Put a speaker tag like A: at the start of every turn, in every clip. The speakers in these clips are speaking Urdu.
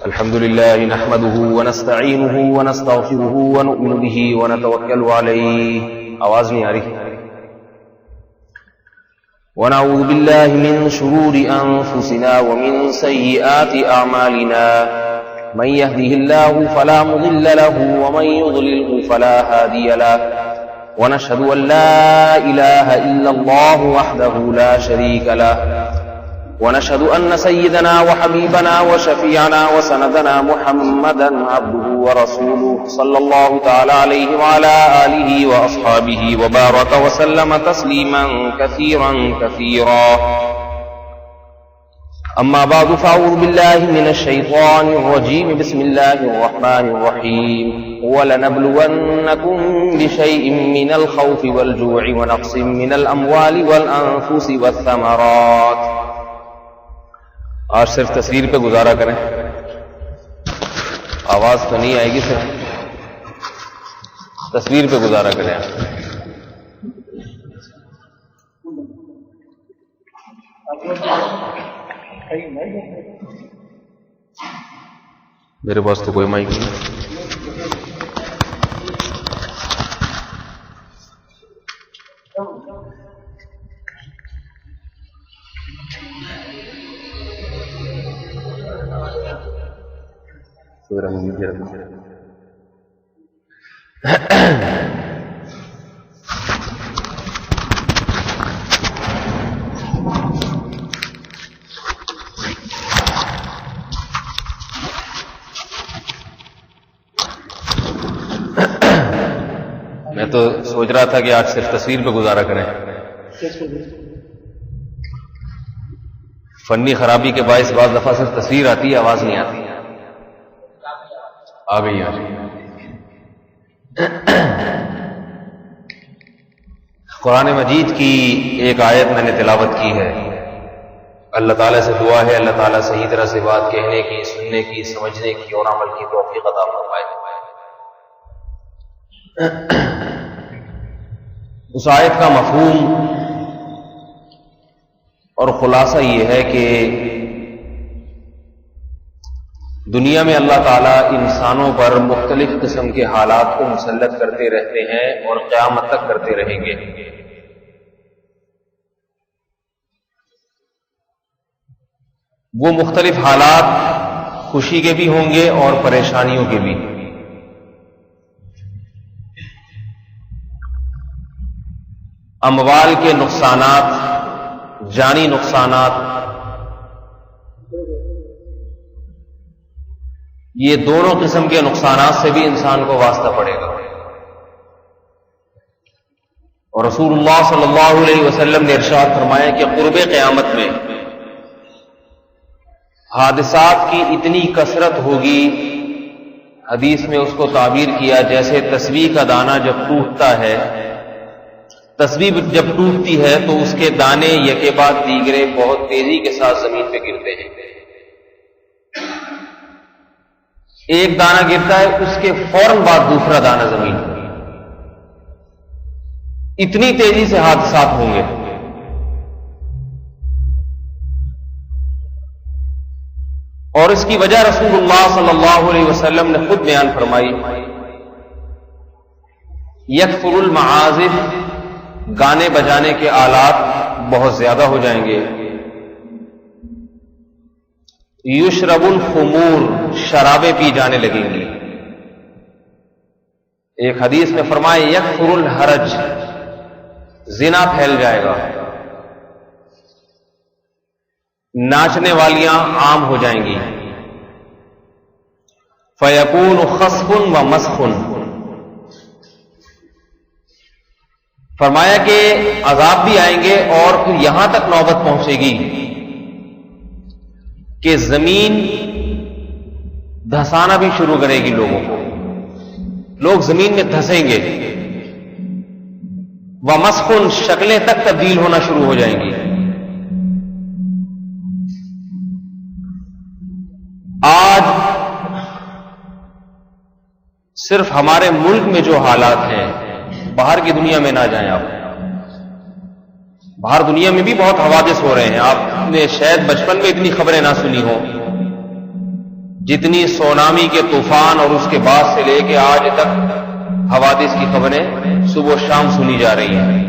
A: الحمد لله نحمده ونستعينه ونستغفره ونؤمن به ونتوكل عليه آواز نہیں آ رہی. ونعوذ بالله من شرور أنفسنا ومن سيئات أعمالنا من يهده الله فلا مضل له ومن يضلله فلا هادي له ونشهد أن لا إله إلا الله وحده لا شريك له ونشهد أن سيدنا وحبيبنا وشفيعنا وسندنا محمدا عبده ورسوله صلى الله تعالى عليه وعلى آله وأصحابه وبارك وسلم تسليما كثيرا كثيرا. أما بعد فأعوذ بالله من الشيطان الرجيم. بسم الله الرحمن الرحيم. وَلَنَبْلُوَنَّكُمْ بِشَيْءٍ مِّنَ الْخَوْفِ وَالْجُوعِ وَنَقْصٍ مِّنَ الْأَمْوَالِ وَالْأَنفُسِ وَالثَّمَرَاتِ. آج صرف تصویر پہ گزارا کریں. آواز تو نہیں آئے گی، صرف تصویر پہ گزارا کریں. میرے پاس تو کوئی مائک نہیں. میں تو سوچ رہا تھا کہ آج صرف تصویر پہ گزارا کریں. فنی خرابی کے باعث بعض دفعہ صرف تصویر آتی ہے، آواز نہیں آتی. آ گئی. قرآن مجید کی ایک آیت میں نے تلاوت کی ہے. اللہ تعالیٰ سے دعا ہے اللہ تعالیٰ صحیح طرح سے بات کہنے کی، سننے کی، سمجھنے کی اور عمل کی توفیق عطا فرمائے. اس آیت کا مفہوم اور خلاصہ یہ ہے کہ دنیا میں اللہ تعالیٰ انسانوں پر مختلف قسم کے حالات کو مسلط کرتے رہتے ہیں اور قیامت تک کرتے رہیں گے. وہ مختلف حالات خوشی کے بھی ہوں گے اور پریشانیوں کے بھی. اموال کے نقصانات، جانی نقصانات، یہ دونوں قسم کے نقصانات سے بھی انسان کو واسطہ پڑے گا. اور رسول اللہ صلی اللہ علیہ وسلم نے ارشاد فرمایا کہ قرب قیامت میں حادثات کی اتنی کثرت ہوگی، حدیث میں اس کو تعبیر کیا جیسے تسبیح کا دانہ جب ٹوٹتا ہے، تسبیح جب ٹوٹتی ہے تو اس کے دانے یکے بعد دیگرے بہت تیزی کے ساتھ زمین پہ گرتے ہیں. ایک دانہ گرتا ہے، اس کے فوراً بعد دوسرا دانہ زمین پہ. اتنی تیزی سے حادثات ہوں گے. اور اس کی وجہ رسول اللہ صلی اللہ علیہ وسلم نے خود بیان فرمائی. یکثر المعازف، گانے بجانے کے آلات بہت زیادہ ہو جائیں گے. یشرب الخمور، شرابیں پی جانے لگیں گی. ایک حدیث میں فرمایا یکثر الحرج، زنا پھیل جائے گا. ناچنے والیاں عام ہو جائیں گی. فیکون خسف و مسخ، فرمایا کہ عذاب بھی آئیں گے اور پھر یہاں تک نوبت پہنچے گی کہ زمین دھسانا بھی شروع کرے گی لوگوں کو. لوگ زمین میں دھسیں گے. ومسخ، شکلیں تک تبدیل ہونا شروع ہو جائیں گی. آج صرف ہمارے ملک میں جو حالات ہیں، باہر کی دنیا میں نہ جائیں آپ. باہر دنیا میں بھی بہت حوادث ہو رہے ہیں. آپ نے شاید بچپن میں اتنی خبریں نہ سنی ہوں. جتنی سونامی کے طوفان اور اس کے بعد سے لے کے آج تک حوادث کی خبریں صبح و شام سنی جا رہی ہیں.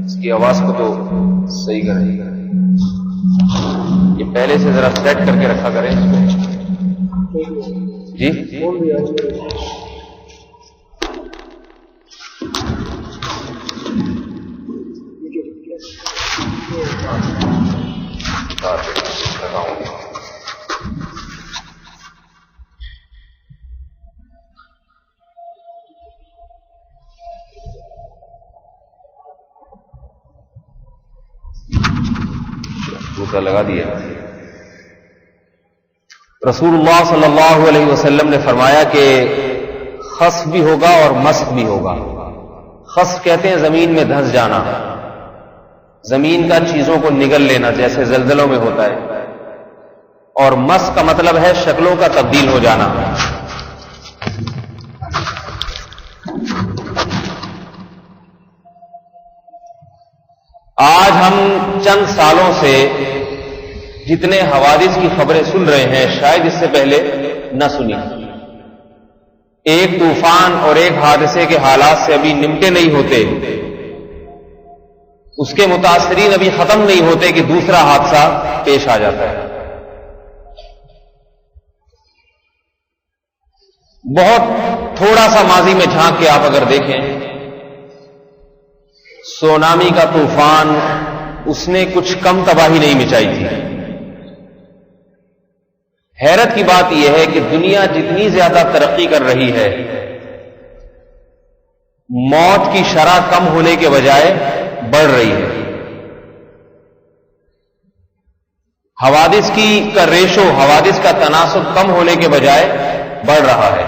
A: اس کی آواز کو تو صحیح کریں، یہ پہلے سے ذرا سیٹ کر کے رکھا کریں اس کو. جی لگا دیا. رسول اللہ صلی اللہ علیہ وسلم نے فرمایا کہ خسف بھی ہوگا اور مسخ بھی ہوگا. خسف کہتے ہیں زمین میں دھنس جانا، زمین کا چیزوں کو نگل لینا جیسے زلزلوں میں ہوتا ہے، اور مسخ کا مطلب ہے شکلوں کا تبدیل ہو جانا. آج ہم چند سالوں سے جتنے حوادث کی خبریں سن رہے ہیں شاید اس سے پہلے نہ سنی. ایک طوفان اور ایک حادثے کے حالات سے ابھی نمٹے نہیں ہوتے، اس کے متاثرین ابھی ختم نہیں ہوتے کہ دوسرا حادثہ پیش آ جاتا ہے. بہت تھوڑا سا ماضی میں جھانک کے آپ اگر دیکھیں، سونامی کا طوفان اس نے کچھ کم تباہی نہیں مچائی تھی. حیرت کی بات یہ ہے کہ دنیا جتنی زیادہ ترقی کر رہی ہے، موت کی شرح کم ہونے کے بجائے بڑھ رہی ہے. حوادث کا ریشو، حوادث کا تناسب کم ہونے کے بجائے بڑھ رہا ہے.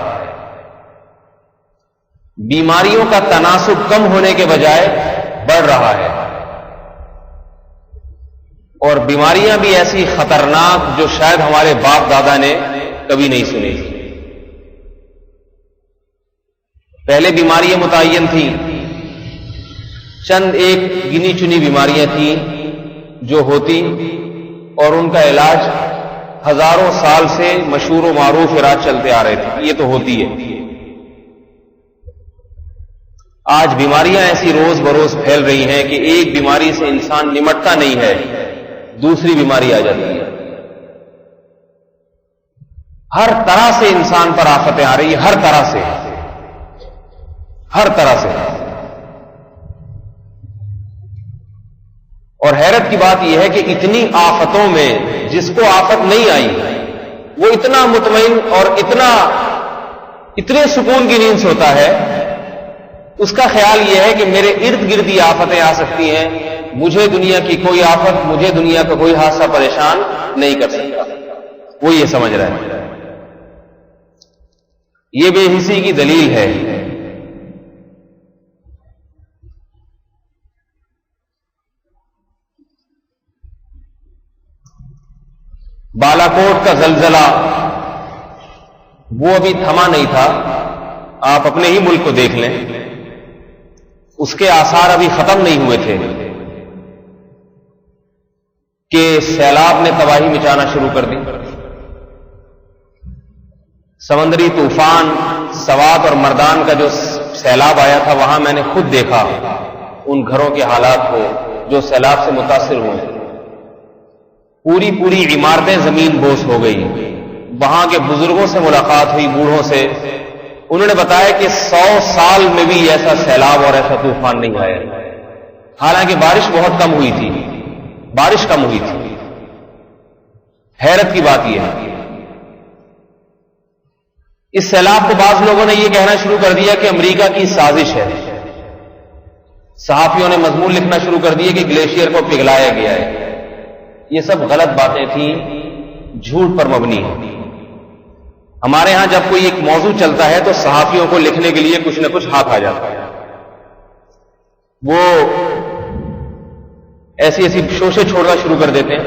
A: بیماریوں کا تناسب کم ہونے کے بجائے بڑھ رہا ہے. اور بیماریاں بھی ایسی خطرناک جو شاید ہمارے باپ دادا نے کبھی نہیں سنی. پہلے بیماریاں متعین تھیں، چند ایک گنی چنی بیماریاں تھیں جو ہوتی، اور ان کا علاج ہزاروں سال سے مشہور و معروف علاج چلتے آ رہے تھے. یہ تو ہوتی ہے. آج بیماریاں ایسی روز بروز پھیل رہی ہیں کہ ایک بیماری سے انسان نمٹتا نہیں ہے، دوسری بیماری آ جاتی ہے. ہر طرح سے انسان پر آفتیں آ رہی ہیں، ہر طرح سے، ہر طرح سے. اور حیرت کی بات یہ ہے کہ اتنی آفتوں میں جس کو آفت نہیں آئی وہ اتنا مطمئن اور اتنے سکون کی نیند سوتا ہے. اس کا خیال یہ ہے کہ میرے ارد گرد ہی آفتیں آ سکتی ہیں، مجھے دنیا کی کوئی آفت، مجھے دنیا کا کوئی حادثہ پریشان نہیں کر سکتا. وہ یہ سمجھ رہا ہے. یہ بے حسی کی دلیل ہے. بالاکوٹ کا زلزلہ وہ ابھی تھما نہیں تھا. آپ اپنے ہی ملک کو دیکھ لیں، اس کے آثار ابھی ختم نہیں ہوئے تھے کہ سیلاب نے تباہی مچانا شروع کر دی. سمندری طوفان سوات اور مردان کا جو سیلاب آیا تھا، وہاں میں نے خود دیکھا ان گھروں کے حالات کو جو سیلاب سے متاثر ہوئے. پوری عمارتیں زمین بوس ہو گئی. وہاں کے بزرگوں سے ملاقات ہوئی، بوڑھوں سے. انہوں نے بتایا کہ 100 سال میں بھی ایسا سیلاب اور ایسا طوفان نہیں آیا. حالانکہ بارش بہت کم ہوئی تھی، بارش کم ہوئی تھی. حیرت کی بات یہ ہے، اس سیلاب کو بعض لوگوں نے یہ کہنا شروع کر دیا کہ امریکہ کی سازش ہے. صحافیوں نے مضمون لکھنا شروع کر دیے کہ گلیشیئر کو پگھلایا گیا ہے. یہ سب غلط باتیں تھیں، جھوٹ پر مبنی ہیں. ہمارے ہاں جب کوئی ایک موضوع چلتا ہے تو صحافیوں کو لکھنے کے لیے کچھ نہ کچھ ہاتھ آ جاتا ہے. وہ ایسی شوشے چھوڑنا شروع کر دیتے ہیں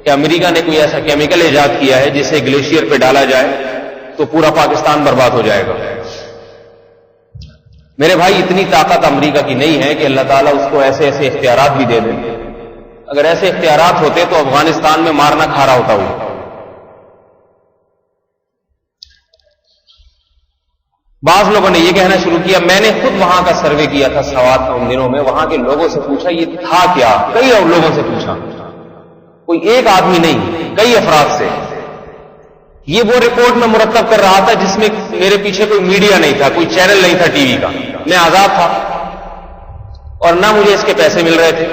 A: کہ امریکہ نے کوئی ایسا کیمیکل ایجاد کیا ہے جسے گلیشیئر پہ ڈالا جائے تو پورا پاکستان برباد ہو جائے گا. میرے بھائی، اتنی طاقت امریکہ کی نہیں ہے کہ اللہ تعالیٰ اس کو ایسے اختیارات بھی دے دیں. اگر ایسے اختیارات ہوتے تو افغانستان میں مارنا کھا رہا ہوتا وہ. بعض لوگوں نے یہ کہنا شروع کیا، میں نے خود وہاں کا سروے کیا تھا سوات کا ان دنوں میں، وہاں کے لوگوں سے پوچھا یہ تھا کیا، کئی اور لوگوں سے پوچھا، کوئی ایک آدمی نہیں، کئی افراد سے. یہ وہ رپورٹ میں مرتب کر رہا تھا جس میں میرے پیچھے کوئی میڈیا نہیں تھا، کوئی چینل نہیں تھا ٹی وی کا، میں آزاد تھا اور نہ مجھے اس کے پیسے مل رہے تھے،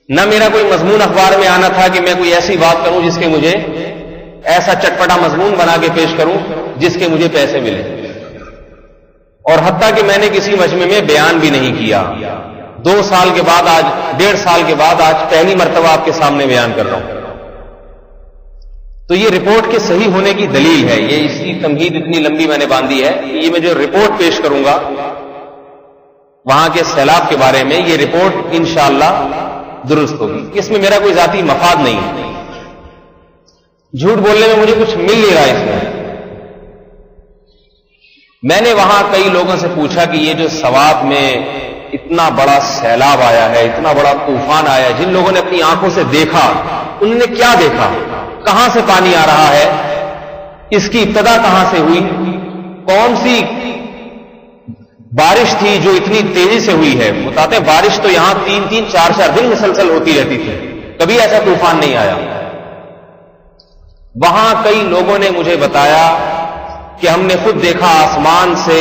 A: نہ میرا کوئی مضمون اخبار میں آنا تھا کہ میں کوئی ایسی بات کروں جس کے مجھے ایسا چٹپٹا مضمون بنا کے پیش کروں جس کے مجھے پیسے ملے. اور حتیٰ کہ میں نے کسی مجمع میں بیان بھی نہیں کیا. 2 سال کے بعد آج 1.5 سال کے بعد آج پہلی مرتبہ آپ کے سامنے بیان کر رہا ہوں. تو یہ رپورٹ کے صحیح ہونے کی دلیل ہے. یہ اس کی تمہید اتنی لمبی میں نے باندھی ہے کہ یہ میں جو رپورٹ پیش کروں گا وہاں کے سیلاب کے بارے میں، یہ رپورٹ انشاءاللہ درست ہوگی. اس میں میرا کوئی ذاتی مفاد نہیں ہے، جھوٹ بولنے میں مجھے کچھ مل نہیں رہا اس میں. میں نے وہاں کئی لوگوں سے پوچھا کہ یہ جو سوات میں اتنا بڑا سیلاب آیا ہے، اتنا بڑا طوفان آیا ہے، جن لوگوں نے اپنی آنکھوں سے دیکھا انہوں نے کیا دیکھا، کہاں سے پانی آ رہا ہے، اس کی ابتدا کہاں سے ہوئی، کون سی بارش تھی جو اتنی تیزی سے ہوئی ہے. بتاتے ہیں بارش تو یہاں 3-3 4-4 دن مسلسل ہوتی رہتی تھی، کبھی ایسا طوفان نہیں آیا. وہاں کئی لوگوں نے مجھے بتایا کہ ہم نے خود دیکھا آسمان سے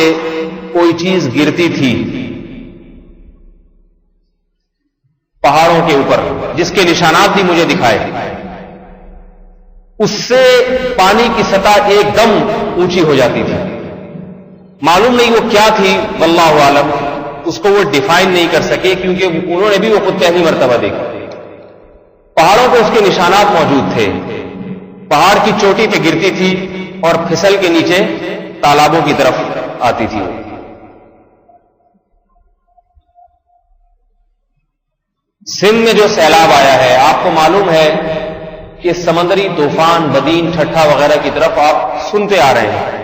A: کوئی چیز گرتی تھی پہاڑوں کے اوپر، جس کے نشانات بھی مجھے دکھائے. اس سے پانی کی سطح ایک دم اونچی ہو جاتی تھی. معلوم نہیں وہ کیا تھی، واللہ عالم، اس کو وہ ڈیفائن نہیں کر سکے کیونکہ انہوں نے بھی وہ خود پہلی مرتبہ دیکھا. پہاڑوں پہ اس کے نشانات موجود تھے، پہاڑ کی چوٹی پہ گرتی تھی اور پھسل کے نیچے تالابوں کی طرف آتی تھی. سندھ میں جو سیلاب آیا ہے، آپ کو معلوم ہے کہ سمندری طوفان، بدین، ٹھٹھا وغیرہ کی طرف آپ سنتے آ رہے ہیں.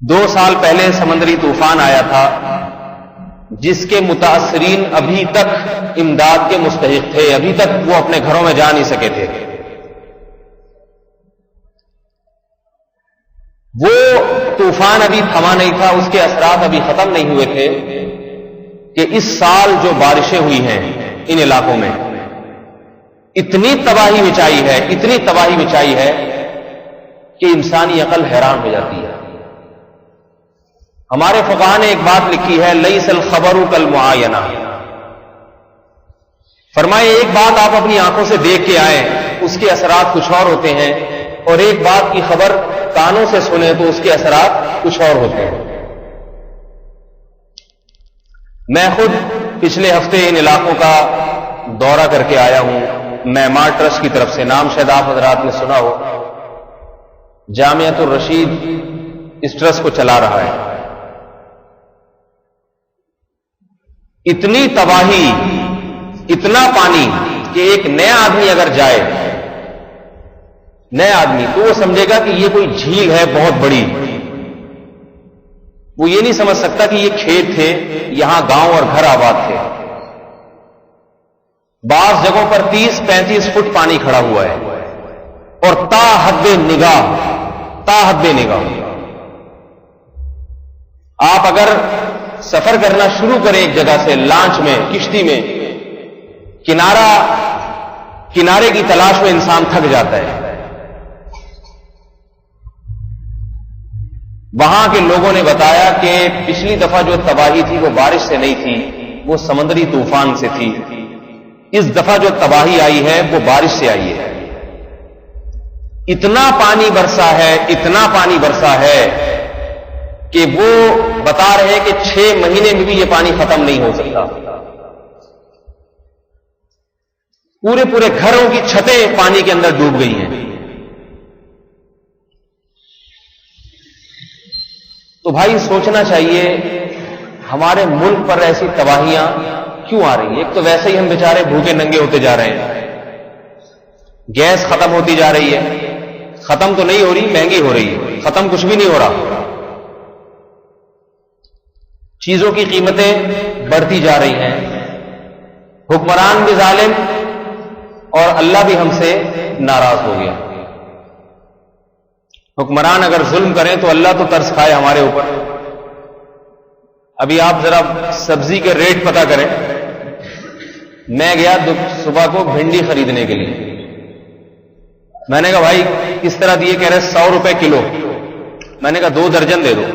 A: 2 سال پہلے سمندری طوفان آیا تھا جس کے متاثرین ابھی تک امداد کے مستحق تھے، ابھی تک وہ اپنے گھروں میں جا نہیں سکے تھے. وہ طوفان ابھی تھما نہیں تھا، اس کے اثرات ابھی ختم نہیں ہوئے تھے کہ اس سال جو بارشیں ہوئی ہیں ان علاقوں میں اتنی تباہی مچائی ہے، اتنی تباہی مچائی ہے کہ انسانی عقل حیران ہو جاتی ہے. ہمارے فقہاء نے ایک بات لکھی ہے، لیس الخبر کالمعاینہ. فرمائے ایک بات آپ اپنی آنکھوں سے دیکھ کے آئیں، اس کے اثرات کچھ اور ہوتے ہیں، اور ایک بات کی خبر کانوں سے سنیں تو اس کے اثرات کچھ اور ہوتے ہیں. میں خود پچھلے ہفتے ان علاقوں کا دورہ کر کے آیا ہوں. معمار ٹرسٹ کی طرف سے، نام شاید آپ حضرات نے سنا ہو، جامعۃ الرشید اس ٹرسٹ کو چلا رہا ہے. اتنی تباہی، اتنا پانی کہ ایک نیا آدمی اگر جائے، نیا آدمی، تو وہ سمجھے گا کہ یہ کوئی جھیل ہے بہت بڑی. وہ یہ نہیں سمجھ سکتا کہ یہ کھیت تھے، یہاں گاؤں اور گھر آباد تھے. بعض جگہوں پر 30-35 فٹ پانی کھڑا ہوا ہے اور تا حد نگاہ آپ اگر سفر کرنا شروع کریں ایک جگہ سے، لانچ میں، کشتی میں، کنارے کی تلاش میں انسان تھک جاتا ہے. وہاں کے لوگوں نے بتایا کہ پچھلی دفعہ جو تباہی تھی وہ بارش سے نہیں تھی، وہ سمندری طوفان سے تھی. اس دفعہ جو تباہی آئی ہے وہ بارش سے آئی ہے. اتنا پانی برسا ہے، اتنا پانی برسا ہے کہ وہ بتا رہے ہیں کہ 6 مہینے میں بھی یہ پانی ختم نہیں ہو سکتا. پورے گھروں کی چھتیں پانی کے اندر ڈوب گئی ہیں. تو بھائی سوچنا چاہیے ہمارے ملک پر ایسی تباہیاں کیوں آ رہی ہیں. ایک تو ویسے ہی ہم بیچارے بھوکے ننگے ہوتے جا رہے ہیں، گیس ختم ہوتی جا رہی ہے، ختم تو نہیں ہو رہی، مہنگی ہو رہی ہے، ختم کچھ بھی نہیں ہو رہا. چیزوں کی قیمتیں بڑھتی جا رہی ہیں، حکمران بھی ظالم اور اللہ بھی ہم سے ناراض ہو گیا. حکمران اگر ظلم کریں تو اللہ تو ترس کھائے ہمارے اوپر. ابھی آپ ذرا سبزی کے ریٹ پتہ کریں. میں گیا صبح کو بھنڈی خریدنے کے لیے. میں نے کہا بھائی کس طرح دیے؟ کہہ رہے 100 روپے کلو. میں نے کہا 2 درجن دے دو.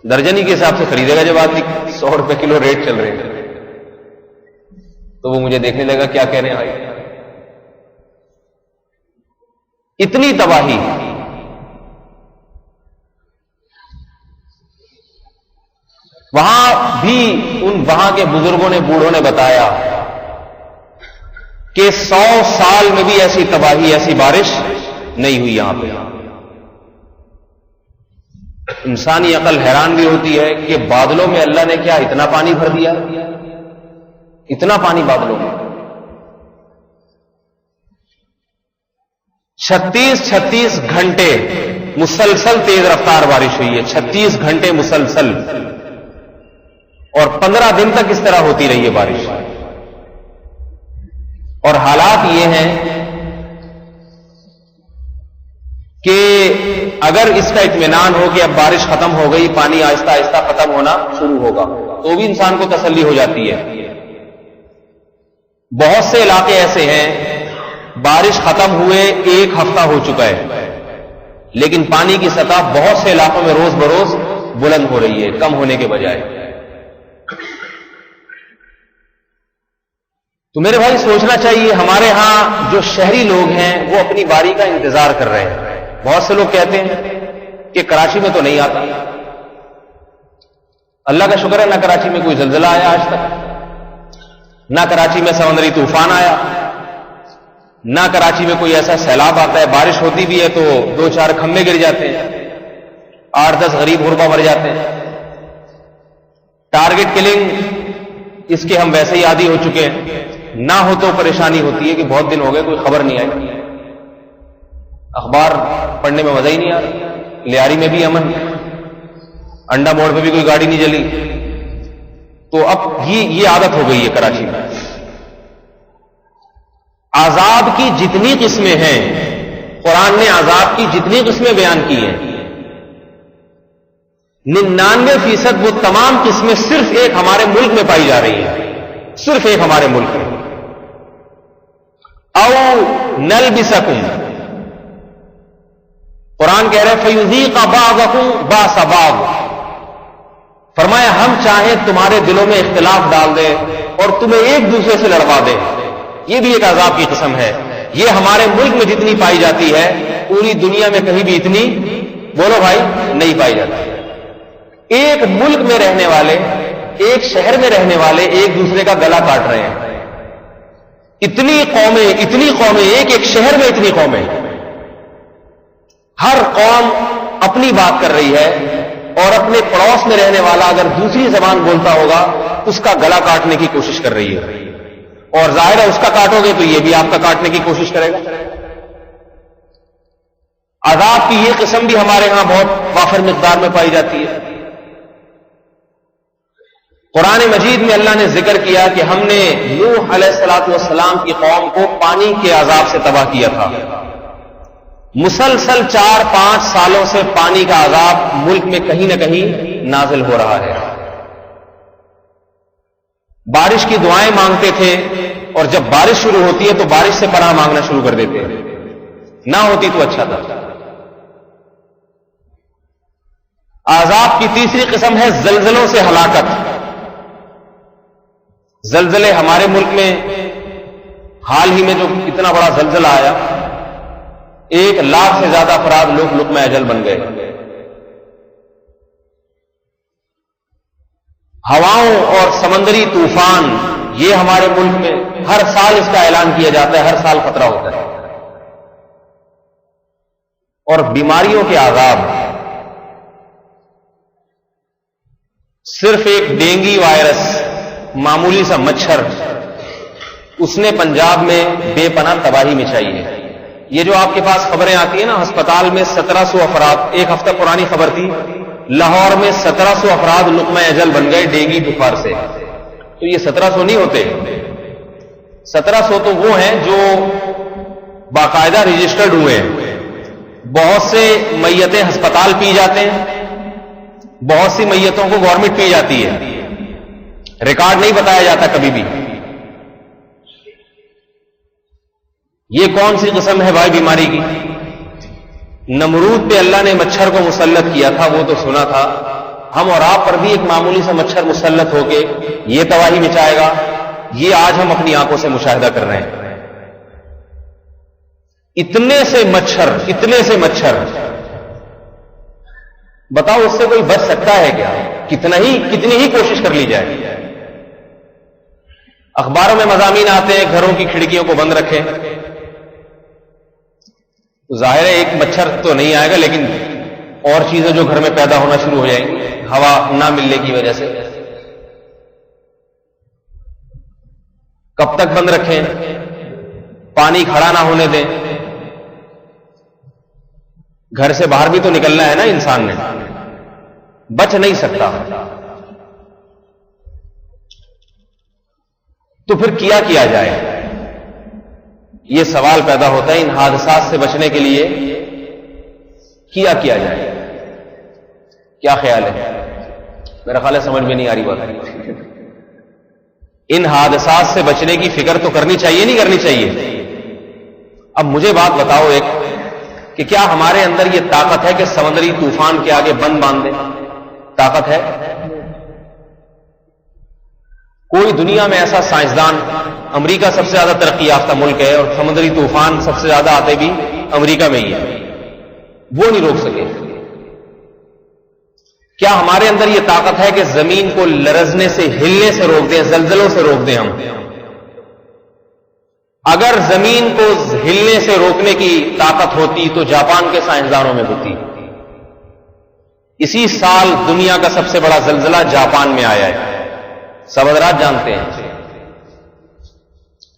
A: درجن ہی کے حساب سے خریدے گا جب آدمی 100 روپے کلو ریٹ چل رہے ہیں. تو وہ مجھے دیکھنے لگا کیا کہہ رہے ہیں بھائی. اتنی تباہی. وہاں بھی وہاں کے بزرگوں نے بوڑھوں نے بتایا کہ 100 سال میں بھی ایسی تباہی ایسی بارش نہیں ہوئی یہاں پہ. انسانی عقل حیران بھی ہوتی ہے کہ بادلوں میں اللہ نے کیا اتنا پانی بھر دیا. اتنا پانی بادلوں میں. 36 گھنٹے مسلسل تیز رفتار بارش ہوئی ہے. 36 گھنٹے مسلسل. اور 15 دن تک اس طرح ہوتی رہی ہے بارش. اور حالات یہ ہیں کہ اگر اس کا اطمینان ہو کہ اب بارش ختم ہو گئی, پانی آہستہ آہستہ ختم ہونا شروع ہوگا, تو بھی انسان کو تسلی ہو جاتی ہے. بہت سے علاقے ایسے ہیں بارش ختم ہوئے 1 ہفتہ ہو چکا ہے, لیکن پانی کی سطح بہت سے علاقوں میں روز بروز بلند ہو رہی ہے, کم ہونے کے بجائے. تو میرے بھائی سوچنا چاہیے, ہمارے ہاں جو شہری لوگ ہیں وہ اپنی باری کا انتظار کر رہے ہیں. بہت سے لوگ کہتے ہیں کہ کراچی میں تو نہیں آتا. اللہ کا شکر ہے نہ کراچی میں کوئی زلزلہ آیا آج تک, نہ کراچی میں سمندری طوفان آیا, نہ کراچی میں کوئی ایسا سیلاب آتا ہے. بارش ہوتی بھی ہے تو 2-4 کھمبے گر جاتے ہیں, 8-10 غریب غربا مر جاتے ہیں. ٹارگٹ کلنگ اس کے ہم ویسے ہی عادی ہو چکے ہیں. نہ ہو تو پریشانی ہوتی ہے کہ بہت دن ہو گئے کوئی خبر نہیں آئی, اخبار پڑھنے میں مزہ ہی نہیں آ رہا. لیاری میں بھی امن, انڈا موڑ پہ بھی کوئی گاڑی نہیں جلی. تو اب یہ عادت ہو گئی ہے کراچی میں. عذاب کی جتنی قسمیں ہیں, قرآن نے عذاب کی جتنی قسمیں بیان کی ہیں, 99% وہ تمام قسمیں صرف ایک ہمارے ملک میں پائی جا رہی ہیں. صرف ایک ہمارے ملک میں. او نلبسکم, قرآن کہہ رہے فیذیق بعضکم باس بعض, فرمایا ہم چاہیں تمہارے دلوں میں اختلاف ڈال دیں اور تمہیں ایک دوسرے سے لڑوا دیں. یہ بھی ایک عذاب کی قسم ہے. یہ ہمارے ملک میں جتنی پائی جاتی ہے پوری دنیا میں کہیں بھی اتنی, بولو بھائی, نہیں پائی جاتی. ایک ملک میں رہنے والے, ایک شہر میں رہنے والے ایک دوسرے کا گلا کاٹ رہے ہیں. اتنی قومیں, ایک شہر میں اتنی قومیں, ہر قوم اپنی بات کر رہی ہے, اور اپنے پڑوس میں رہنے والا اگر دوسری زبان بولتا ہوگا اس کا گلا کاٹنے کی کوشش کر رہی ہے. اور ظاہر ہے اس کا کاٹو گے تو یہ بھی آپ کا کاٹنے کی کوشش کرے گا. عذاب کی یہ قسم بھی ہمارے ہاں بہت وافر مقدار میں پائی جاتی ہے. قرآن مجید میں اللہ نے ذکر کیا کہ ہم نے نوح علیہ الصلوۃ والسلام کی قوم کو پانی کے عذاب سے تباہ کیا تھا. مسلسل 4-5 سالوں سے پانی کا عذاب ملک میں کہیں نہ کہیں نازل ہو رہا ہے. بارش کی دعائیں مانگتے تھے, اور جب بارش شروع ہوتی ہے تو بارش سے پناہ مانگنا شروع کر دیتے ہیں. نہ ہوتی تو اچھا تھا. عذاب کی تیسری قسم ہے زلزلوں سے ہلاکت. زلزلے ہمارے ملک میں حال ہی میں جو اتنا بڑا زلزلہ آیا, 1 لاکھ سے زیادہ افراد لوگ لقمہ اجل بن گئے. ہواؤں اور سمندری طوفان, یہ ہمارے ملک میں ہر سال اس کا اعلان کیا جاتا ہے, ہر سال خطرہ ہوتا ہے. اور بیماریوں کے عذاب, صرف ایک ڈینگی وائرس, معمولی سا مچھر, اس نے پنجاب میں بے پناہ تباہی مچائی ہے. یہ جو آپ کے پاس خبریں آتی ہیں نا, ہسپتال میں 1700 افراد, 1 ہفتہ پرانی خبر تھی, لاہور میں 1700 افراد لقمہ اجل بن گئے ڈینگی بخار سے. تو یہ 1700 نہیں ہوتے, 1700 تو وہ ہیں جو باقاعدہ رجسٹرڈ ہوئے ہیں, بہت سے میتیں ہسپتال پی جاتے ہیں، بہت سی میتوں کو گورنمنٹ پی جاتی ہے، ریکارڈ نہیں بتایا جاتا کبھی بھی. یہ کون سی قسم ہے بھائی بیماری کی؟ نمرود پہ اللہ نے مچھر کو مسلط کیا تھا، وہ تو سنا تھا. ہم اور آپ پر بھی ایک معمولی سا مچھر مسلط ہو کے یہ تباہی مچائے گا، یہ آج ہم اپنی آنکھوں سے مشاہدہ کر رہے ہیں. اتنے سے مچھر بتاؤ اس سے کوئی بچ سکتا ہے کیا؟ کتنی ہی کوشش کر لی جائے. اخباروں میں مضامین آتے ہیں گھروں کی کھڑکیوں کو بند رکھیں. ظاہر ہے ایک مچھر تو نہیں آئے گا، لیکن اور چیزیں جو گھر میں پیدا ہونا شروع ہو جائیں گی ہوا نہ ملنے کی وجہ سے. کب تک بند رکھیں؟ پانی کھڑا نہ ہونے دیں. گھر سے باہر بھی تو نکلنا ہے نا انسان نے، بچ نہیں سکتا. تو پھر کیا جائے؟ یہ سوال پیدا ہوتا ہے. ان حادثات سے بچنے کے لیے کیا جائے؟ کیا خیال ہے؟ میرا خیال ہے سمجھ میں نہیں آ رہی بات. ان حادثات سے بچنے کی فکر تو کرنی چاہیے نہیں کرنی چاہیے؟ اب مجھے بات بتاؤ ایک کہ کیا ہمارے اندر یہ طاقت ہے کہ سمندری طوفان کے آگے بند باندھ دیں؟ طاقت ہے؟ کوئی دنیا میں ایسا سائنسدان، امریکہ سب سے زیادہ ترقی یافتہ ملک ہے اور سمندری طوفان سب سے زیادہ آتے بھی امریکہ میں ہی ہے، وہ نہیں روک سکے. کیا ہمارے اندر یہ طاقت ہے کہ زمین کو لرزنے سے، ہلنے سے روک دیں، زلزلوں سے روک دیں ہم؟ اگر زمین کو ہلنے سے روکنے کی طاقت ہوتی تو جاپان کے سائنسدانوں میں ہوتی. اسی سال دنیا کا سب سے بڑا زلزلہ جاپان میں آیا ہے، سب حضرات جانتے ہیں.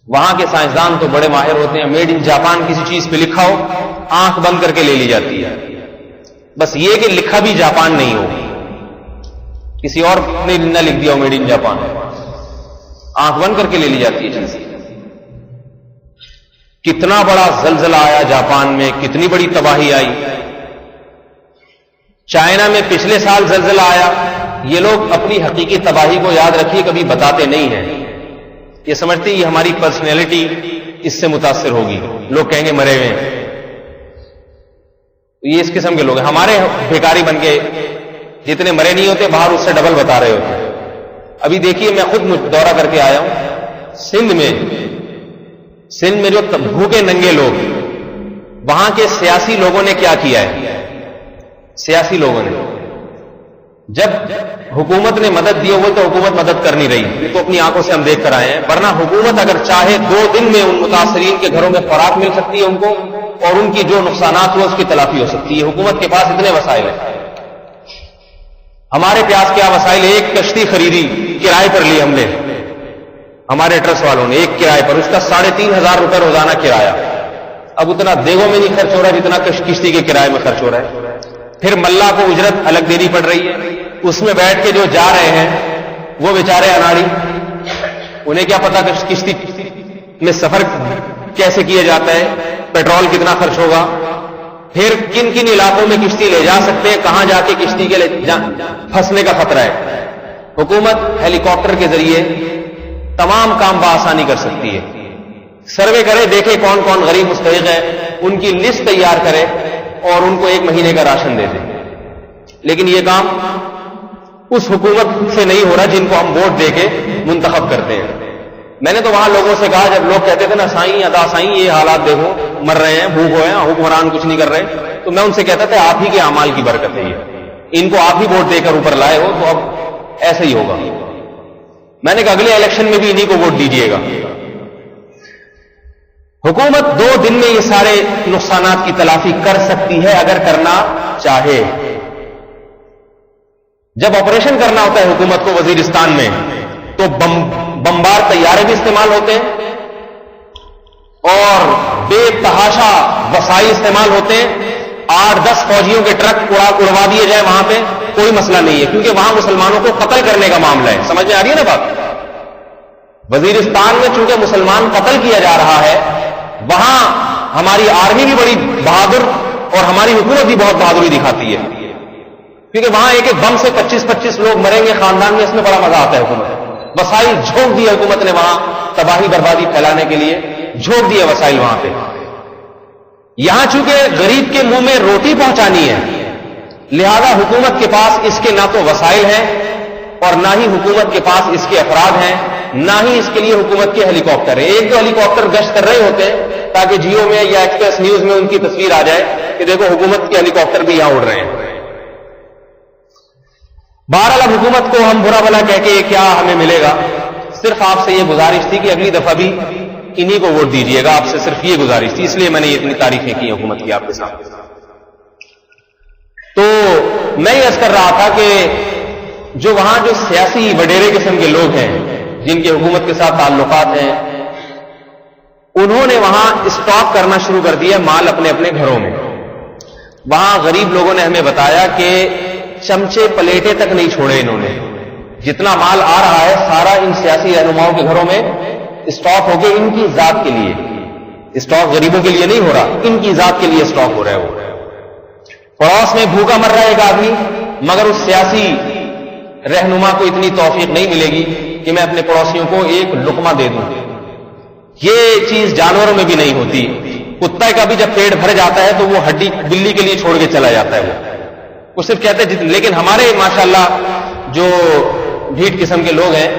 A: وہاں کے سائنسدان تو بڑے ماہر ہوتے ہیں. میڈ ان جاپان کسی چیز پہ لکھا ہو آنکھ بند کر کے لے لی جاتی ہے. بس یہ کہ لکھا بھی جاپان نہیں ہو، کسی اور نے نہ لکھ دیا ہو میڈ ان جاپان، آنکھ بند کر کے لے لی جاتی ہے چیز. کتنا بڑا زلزلہ آیا جاپان میں، کتنی بڑی تباہی آئی. چائنا میں پچھلے سال زلزلہ آیا. یہ لوگ اپنی حقیقی تباہی کو یاد رکھیے کبھی بتاتے نہیں ہیں. یہ سمجھتے یہ ہماری پرسنالٹی اس سے متاثر ہوگی، لوگ کہیں گے مرے ہوئے. یہ اس قسم کے لوگ ہیں. ہمارے بھیکاری بن کے جتنے مرے نہیں ہوتے باہر اس سے ڈبل بتا رہے ہوتے. ابھی دیکھیے میں خود دورہ کر کے آیا ہوں سندھ میں جو بھوکے ننگے لوگ، وہاں کے سیاسی لوگوں نے کیا کیا ہے؟ سیاسی لوگوں نے جب حکومت نے مدد دی وہ تو حکومت مدد کر نہیں رہی، یہ تو اپنی آنکھوں سے ہم دیکھ کر آئے ہیں. ورنہ حکومت اگر چاہے 2 دن میں ان متاثرین کے گھروں میں خوراک مل سکتی ہے ان کو، اور ان کی جو نقصانات ہوئے اس کی تلافی ہو سکتی ہے. حکومت کے پاس اتنے وسائل ہیں. ہمارے پاس کیا وسائل؟ ایک کشتی خریدی، کرائے پر لی ہم نے، ہمارے ٹرسٹ والوں نے، ایک کرائے پر، اس کا 3,500 روپے روزانہ کرایہ. اب اتنا دیگوں میں نہیں خرچ ہو رہا ہے جتنا کشتی کے کرائے میں خرچ ہو رہا ہے. پھر ملا کو اجرت الگ دینی پڑ رہی ہے. اس میں بیٹھ کے جو جا رہے ہیں وہ بیچارے اناڑی، انہیں کیا پتا کہ کشتی میں سفر کیسے کیا جاتا ہے، پیٹرول کتنا خرچ ہوگا، پھر کن کن علاقوں میں کشتی لے جا سکتے ہیں، کہاں جا کے کشتی کے پھنسنے کا خطرہ ہے. حکومت ہیلی کاپٹر کے ذریعے تمام کام بآسانی کر سکتی ہے. سروے کرے، دیکھے کون کون غریب مستحق ہے، ان کی لسٹ تیار کرے اور ان کو 1 مہینے کا راشن دے دے. لیکن یہ کام اس حکومت سے نہیں ہو رہا جن کو ہم ووٹ دے کے منتخب کرتے ہیں. میں نے تو وہاں لوگوں سے کہا، جب لوگ کہتے تھے نا سائیں ادا سائیں یہ حالات دیکھو، مر رہے ہیں، بھوک ہوئے ہیں، حکمران کچھ نہیں کر رہے، تو میں ان سے کہتا تھا آپ ہی کے اعمال کی برکت ہے، یہ ان کو آپ ہی ووٹ دے کر اوپر لائے ہو تو اب ایسا ہی ہوگا. میں نے کہا اگلے الیکشن میں بھی انہی کو ووٹ دیجیے گا. حکومت 2 دن میں یہ سارے نقصانات کی تلافی کر سکتی ہے اگر کرنا چاہے. جب آپریشن کرنا ہوتا ہے حکومت کو وزیرستان میں تو بمبار طیارے بھی استعمال ہوتے ہیں اور بے تحاشا وسائل استعمال ہوتے ہیں. 8-10 فوجیوں کے ٹرک اڑوا دیے جائے وہاں پہ، کوئی مسئلہ نہیں ہے، کیونکہ وہاں مسلمانوں کو قتل کرنے کا معاملہ ہے. سمجھ میں آ رہی ہے نا بات؟ وزیرستان میں چونکہ مسلمان قتل کیا جا رہا ہے، وہاں ہماری آرمی بھی بڑی بہادر اور ہماری حکومت بھی بہت بہادری دکھاتی ہے، کیونکہ وہاں ایک ایک بم سے 25-25 لوگ مریں گے خاندان میں، اس میں بڑا مزہ آتا ہے۔ حکومت وسائل جھونک دیا، حکومت نے وہاں تباہی بربادی پھیلانے کے لیے جھونک دیا وسائل وہاں پہ۔ یہاں چونکہ غریب کے منہ میں روٹی پہنچانی ہے، لہذا حکومت کے پاس اس کے نہ تو وسائل ہیں اور نہ ہی حکومت کے پاس اس کے افراد ہیں، نہ ہی اس کے لیے حکومت کے ہیلی کاپٹر ہیں۔ ایک دو ہیلی کاپٹر گشت کر رہے ہوتے ہیں تاکہ جیو میں یا ایکسپریس نیوز میں ان کی تصویر آ جائے کہ دیکھو حکومت کے ہیلی کاپٹر بھی یہاں اڑ رہے ہیں۔ بہرحال اب حکومت کو ہم برا بھلا کہہ کے کیا ہمیں ملے گا؟ صرف آپ سے یہ گزارش تھی کہ اگلی دفعہ بھی انہی کو ووٹ دیجیے گا، آپ سے صرف یہ گزارش تھی، اس لیے میں نے اتنی تعریفیں کی حکومت کی آپ کے ساتھ۔ تو میں یہ عرض کر رہا تھا کہ جو وہاں جو سیاسی وڈیرے قسم کے لوگ ہیں جن کے حکومت کے ساتھ تعلقات ہیں، انہوں نے وہاں اسٹاک کرنا شروع کر دیا مال اپنے اپنے گھروں میں۔ وہاں غریب لوگوں نے ہمیں بتایا کہ چمچے پلیٹیں تک نہیں چھوڑے انہوں نے، جتنا مال آ رہا ہے سارا ان سیاسی رہنماؤں کے گھروں میں اسٹاک ہو کے ان کی ذات کے لیے، اسٹاک غریبوں کے لیے نہیں ہو رہا، ان کی ذات کے لیے اسٹاک ہو رہا ہے۔ وہ پڑوس میں بھوکا مر رہا ہے ایک آدمی، مگر اس سیاسی رہنما کو اتنی توفیق نہیں ملے گی کہ میں اپنے پڑوسیوں کو ایک لقمہ دے دوں۔ یہ چیز جانوروں میں بھی نہیں ہوتی۔ کتا کا بھی جب پیٹ بھر جاتا ہے تو وہ ہڈی بلی کے لیے چھوڑ کے چلا جاتا ہے، وہ صرف کہتے ہیں لیکن ہمارے ماشاءاللہ جو ڈھیٹ قسم کے لوگ ہیں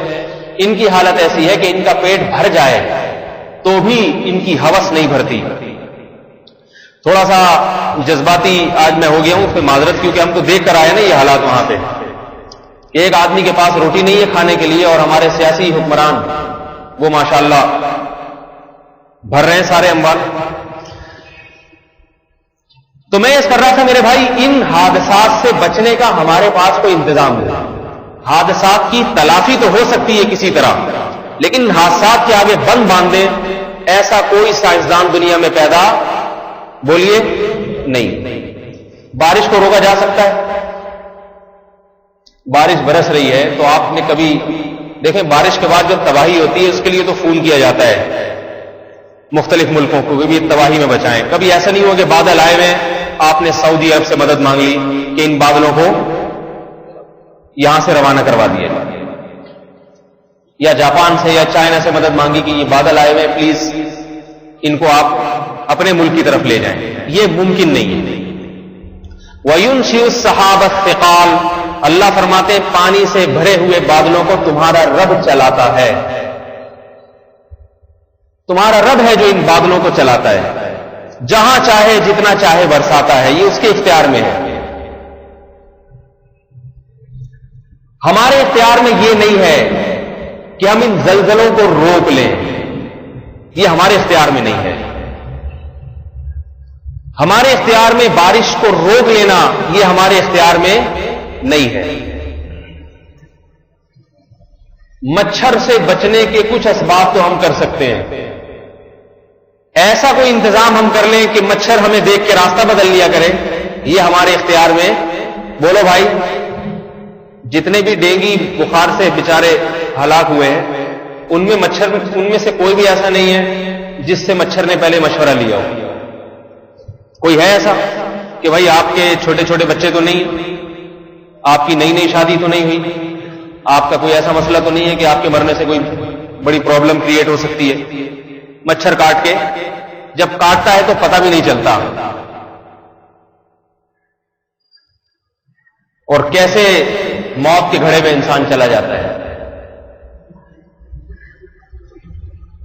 A: ان کی حالت ایسی ہے کہ ان کا پیٹ بھر جائے تو بھی ان کی ہوس نہیں بھرتی۔ تھوڑا سا جذباتی آج میں ہو گیا ہوں، اس پہ معذرت، کیونکہ ہم تو دیکھ کر آئے نا یہ حالات وہاں پہ۔ ایک آدمی کے پاس روٹی نہیں ہے کھانے کے لیے اور ہمارے سیاسی حکمران وہ ماشاءاللہ بھر رہے ہیں سارے اموال۔ تو میں اس کر رہا تھا میرے بھائی، ان حادثات سے بچنے کا ہمارے پاس کوئی انتظام نہیں۔ حادثات کی تلافی تو ہو سکتی ہے کسی طرح، لیکن حادثات کے آگے بند باندھ دیں ایسا کوئی سائنسدان دنیا میں پیدا بولیے نہیں۔ بارش کو روکا جا سکتا ہے، بارش برس رہی ہے تو آپ نے کبھی دیکھیں بارش کے بعد جب تباہی ہوتی ہے اس کے لیے تو فون کیا جاتا ہے مختلف ملکوں کو بھی تباہی میں بچائیں۔ کبھی ایسا نہیں ہو کہ بادل آئے ہوئے آپ نے سعودی عرب سے مدد مانگ لی کہ ان بادلوں کو یہاں سے روانہ کروا دیا، یا جاپان سے یا چائنا سے مدد مانگی کہ یہ بادل آئے ہوئے پلیز ان کو آپ اپنے ملک کی طرف لے جائیں، یہ ممکن نہیں ہے۔ وَيُنْشِئُ السَّحَابَ الثِّقَالَ، اللہ فرماتے ہیں پانی سے بھرے ہوئے بادلوں کو تمہارا رب چلاتا ہے، تمہارا رب ہے جو ان بادلوں کو چلاتا ہے، جہاں چاہے جتنا چاہے برساتا ہے، یہ اس کے اختیار میں ہے۔ ہمارے اختیار میں یہ نہیں ہے کہ ہم ان زلزلوں کو روک لیں، یہ ہمارے اختیار میں نہیں ہے۔ ہمارے اختیار میں بارش کو روک لینا یہ ہمارے اختیار میں نہیں ہے۔ مچھر سے بچنے کے کچھ اسباب تو ہم کر سکتے ہیں، ایسا کوئی انتظام ہم کر لیں کہ مچھر ہمیں دیکھ کے راستہ بدل لیا کرے، یہ ہمارے اختیار میں۔ بولو بھائی، جتنے بھی ڈینگی بخار سے بیچارے ہلاک ہوئے ہیں ان میں سے کوئی بھی ایسا نہیں ہے جس سے مچھر نے پہلے مشورہ لیا ہو۔ کوئی ہے ایسا کہ بھائی آپ کے چھوٹے چھوٹے بچے تو نہیں، آپ کی نئی نئی شادی تو نہیں ہوئی، آپ کا کوئی ایسا مسئلہ تو نہیں ہے کہ آپ کے مرنے سے کوئی بڑی پرابلم کریٹ ہو سکتی ہے؟ مچھر کاٹ کے جب کاٹتا ہے تو پتہ بھی نہیں چلتا، اور کیسے موت کے گھڑے میں انسان چلا جاتا ہے۔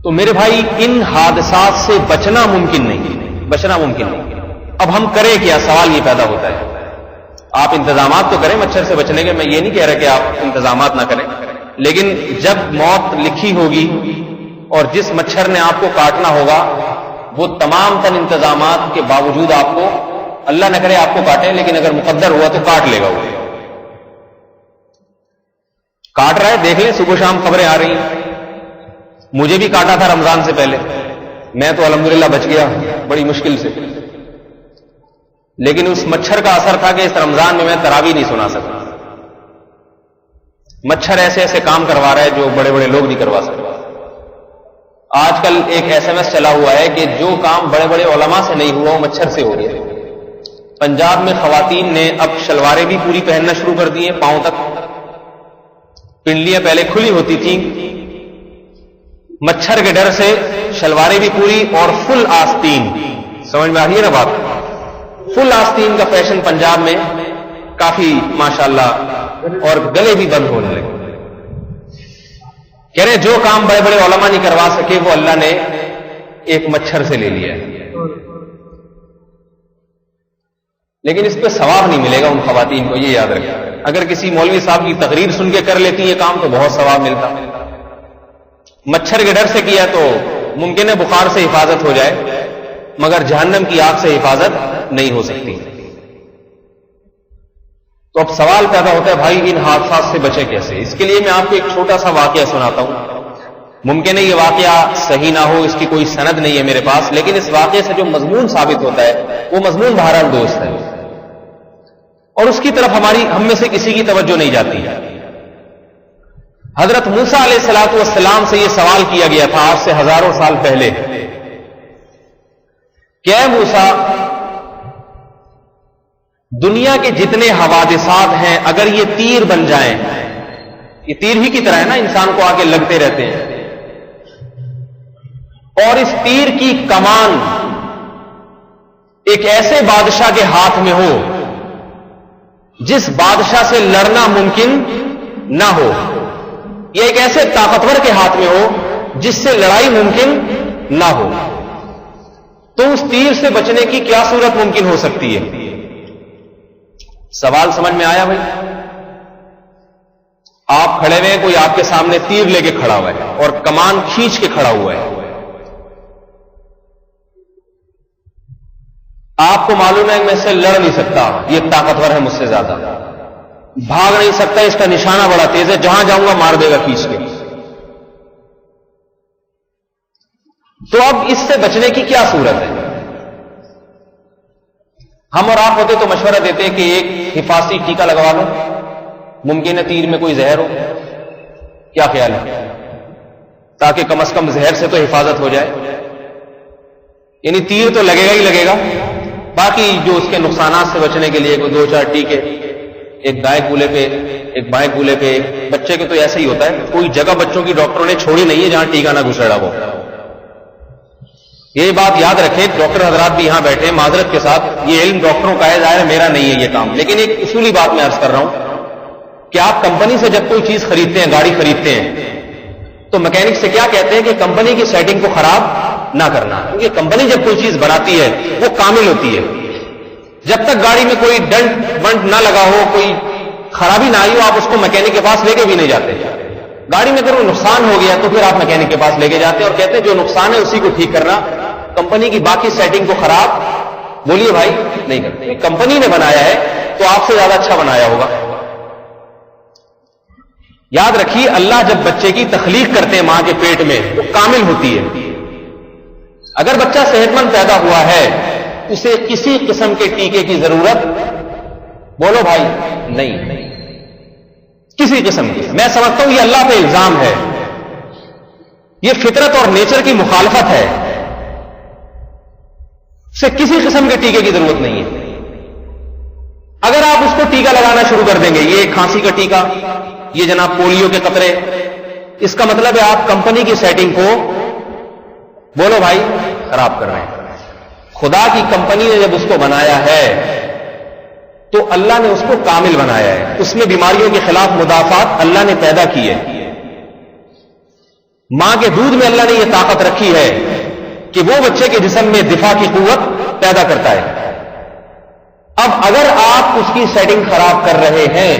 A: تو میرے بھائی ان حادثات سے بچنا ممکن نہیں۔ اب ہم کریں کیا؟ سوال یہ پیدا ہوتا ہے۔ آپ انتظامات تو کریں مچھر سے بچنے کے، میں یہ نہیں کہہ رہا کہ آپ انتظامات نہ کریں، لیکن جب موت لکھی ہوگی اور جس مچھر نے آپ کو کاٹنا ہوگا وہ تمام تن انتظامات کے باوجود آپ کو، اللہ نہ کرے آپ کو کاٹے، لیکن اگر مقدر ہوا تو کاٹ لے گا، وہ کاٹ رہا ہے۔ دیکھ لیں صبح شام خبریں آ رہی ہیں، مجھے بھی کاٹا تھا رمضان سے پہلے، میں تو الحمدللہ بچ گیا بڑی مشکل سے، لیکن اس مچھر کا اثر تھا کہ اس رمضان میں تراویح نہیں سنا سکتا۔ مچھر ایسے ایسے کام کروا رہا ہے جو بڑے بڑے لوگ نہیں کروا سکتے۔ آج کل ایک SMS چلا ہوا ہے کہ جو کام بڑے بڑے علماء سے نہیں ہوا وہ مچھر سے ہو گیا۔ پنجاب میں خواتین نے اب شلواریں بھی پوری پہننا شروع کر دی ہیں، پاؤں تک. پنڈلیاں پہلے کھلی ہوتی تھیں، مچھر کے ڈر سے شلواریں بھی پوری اور فل آستین. سمجھ میں آ رہی ہے نا بات؟ فل آستین کا فیشن پنجاب میں کافی ماشاءاللہ، اور گلے بھی بند ہونے لگے. کہہ رہے جو کام بڑے بڑے علماء نہیں کروا سکے وہ اللہ نے ایک مچھر سے لے لیا ہے. لیکن اس پہ ثواب نہیں ملے گا ان خواتین کو، یہ یاد رکھیں. اگر کسی مولوی صاحب کی تقریر سن کے کر لیتی یہ کام تو بہت ثواب ملتا. مچھر کے ڈر سے کیا تو ممکن ہے بخار سے حفاظت ہو جائے، مگر جہنم کی آگ سے حفاظت نہیں ہو سکتی. تو اب سوال پیدا ہوتا ہے بھائی ان حادثات سے بچے کیسے؟ اس کے لیے میں آپ کو ایک چھوٹا سا واقعہ سناتا ہوں. ممکن ہے یہ واقعہ صحیح نہ ہو، اس کی کوئی سند نہیں ہے میرے پاس، لیکن اس واقعے سے جو مضمون ثابت ہوتا ہے وہ مضمون بہرحال درست ہے، اور اس کی طرف ہم میں سے کسی کی توجہ نہیں جاتی. حضرت موسیٰ علیہ الصلوۃ والسلام سے یہ سوال کیا گیا تھا آج سے ہزاروں سال پہلے کہ اے موسیٰ، دنیا کے جتنے حوادثات ہیں اگر یہ تیر بن جائیں، یہ تیر ہی کی طرح ہے نا، انسان کو آگے لگتے رہتے ہیں، اور اس تیر کی کمان ایک ایسے بادشاہ کے ہاتھ میں ہو جس بادشاہ سے لڑنا ممکن نہ ہو، یا ایک ایسے طاقتور کے ہاتھ میں ہو جس سے لڑائی ممکن نہ ہو، تو اس تیر سے بچنے کی کیا صورت ممکن ہو سکتی ہے؟ سوال سمجھ میں آیا بھائی؟ آپ کھڑے ہوئے، کوئی آپ کے سامنے تیر لے کے کھڑا ہوا ہے اور کمان کھینچ کے کھڑا ہوا ہے. آپ کو معلوم ہے کہ میں اس سے لڑ نہیں سکتا، یہ طاقتور ہے مجھ سے زیادہ، بھاگ نہیں سکتا، اس کا نشانہ بڑا تیز ہے، جہاں جاؤں گا مار دے گا کھینچ کے. تو اب اس سے بچنے کی کیا صورت ہے؟ ہم اور آپ ہوتے تو مشورہ دیتے کہ ایک حفاظتی ٹیکہ لگوا لو، ممکن ہے تیر میں کوئی زہر ہو، کیا خیال ہے؟ تاکہ کم از کم زہر سے تو حفاظت ہو جائے. یعنی تیر تو لگے گا ہی لگے گا، باقی جو اس کے نقصانات سے بچنے کے لیے کوئی 2-4 ٹیکے، ایک دائیں کولے پہ، ایک بائیں کولے پہ. بچے کے تو ایسا ہی ہوتا ہے، کوئی جگہ بچوں کی ڈاکٹروں نے چھوڑی نہیں ہے جہاں ٹیکہ نہ گھسڑا ہو. یہ بات یاد رکھیں، ڈاکٹر حضرات بھی یہاں بیٹھے ہیں، معذرت کے ساتھ یہ علم ڈاکٹروں کا ہے، ظاہر ہے میرا نہیں ہے یہ کام، لیکن ایک اصولی بات میں عرض کر رہا ہوں کہ آپ کمپنی سے جب کوئی چیز خریدتے ہیں، گاڑی خریدتے ہیں، تو میکینک سے کیا کہتے ہیں کہ کمپنی کی سیٹنگ کو خراب نہ کرنا، کیونکہ کمپنی جب کوئی چیز بناتی ہے وہ کامل ہوتی ہے. جب تک گاڑی میں کوئی ڈنٹ ونٹ نہ لگا ہو، کوئی خرابی نہ آئی ہو، آپ اس کو میکینک کے پاس لے کے بھی نہیں جاتے. گاڑی میں اگر کوئی نقصان ہو گیا تو پھر آپ میکینک کے پاس لے کے جاتے ہیں اور کہتے ہیں جو نقصان ہے اسی کو ٹھیک کرنا، کمپنی کی باقی سیٹنگ کو خراب بولیے بھائی نہیں کرتے. کمپنی نے بنایا ہے تو آپ سے زیادہ اچھا بنایا ہوگا. یاد رکھیے اللہ جب بچے کی تخلیق کرتے ہیں ماں کے پیٹ میں وہ کامل ہوتی ہے. اگر بچہ صحت مند پیدا ہوا ہے اسے کسی قسم کے ٹیکے کی ضرورت بولو بھائی نہیں، کسی قسم کی. میں سمجھتا ہوں یہ اللہ پہ الزام ہے، یہ فطرت اور نیچر کی مخالفت ہے. اسے کسی قسم کے ٹیکے کی ضرورت نہیں ہے. اگر آپ اس کو ٹیکہ لگانا شروع کر دیں گے، یہ کھانسی کا ٹیکہ، یہ جناب پولیو کے قطرے، اس کا مطلب ہے آپ کمپنی کی سیٹنگ کو بولو بھائی خراب کر رہے ہیں. خدا کی کمپنی نے جب اس کو بنایا ہے تو اللہ نے اس کو کامل بنایا ہے، اس میں بیماریوں کے خلاف مدافعات اللہ نے پیدا کی ہے. ماں کے دودھ میں اللہ نے یہ طاقت رکھی ہے کہ وہ بچے کے جسم میں دفاع کی قوت پیدا کرتا ہے. اب اگر آپ اس کی سیٹنگ خراب کر رہے ہیں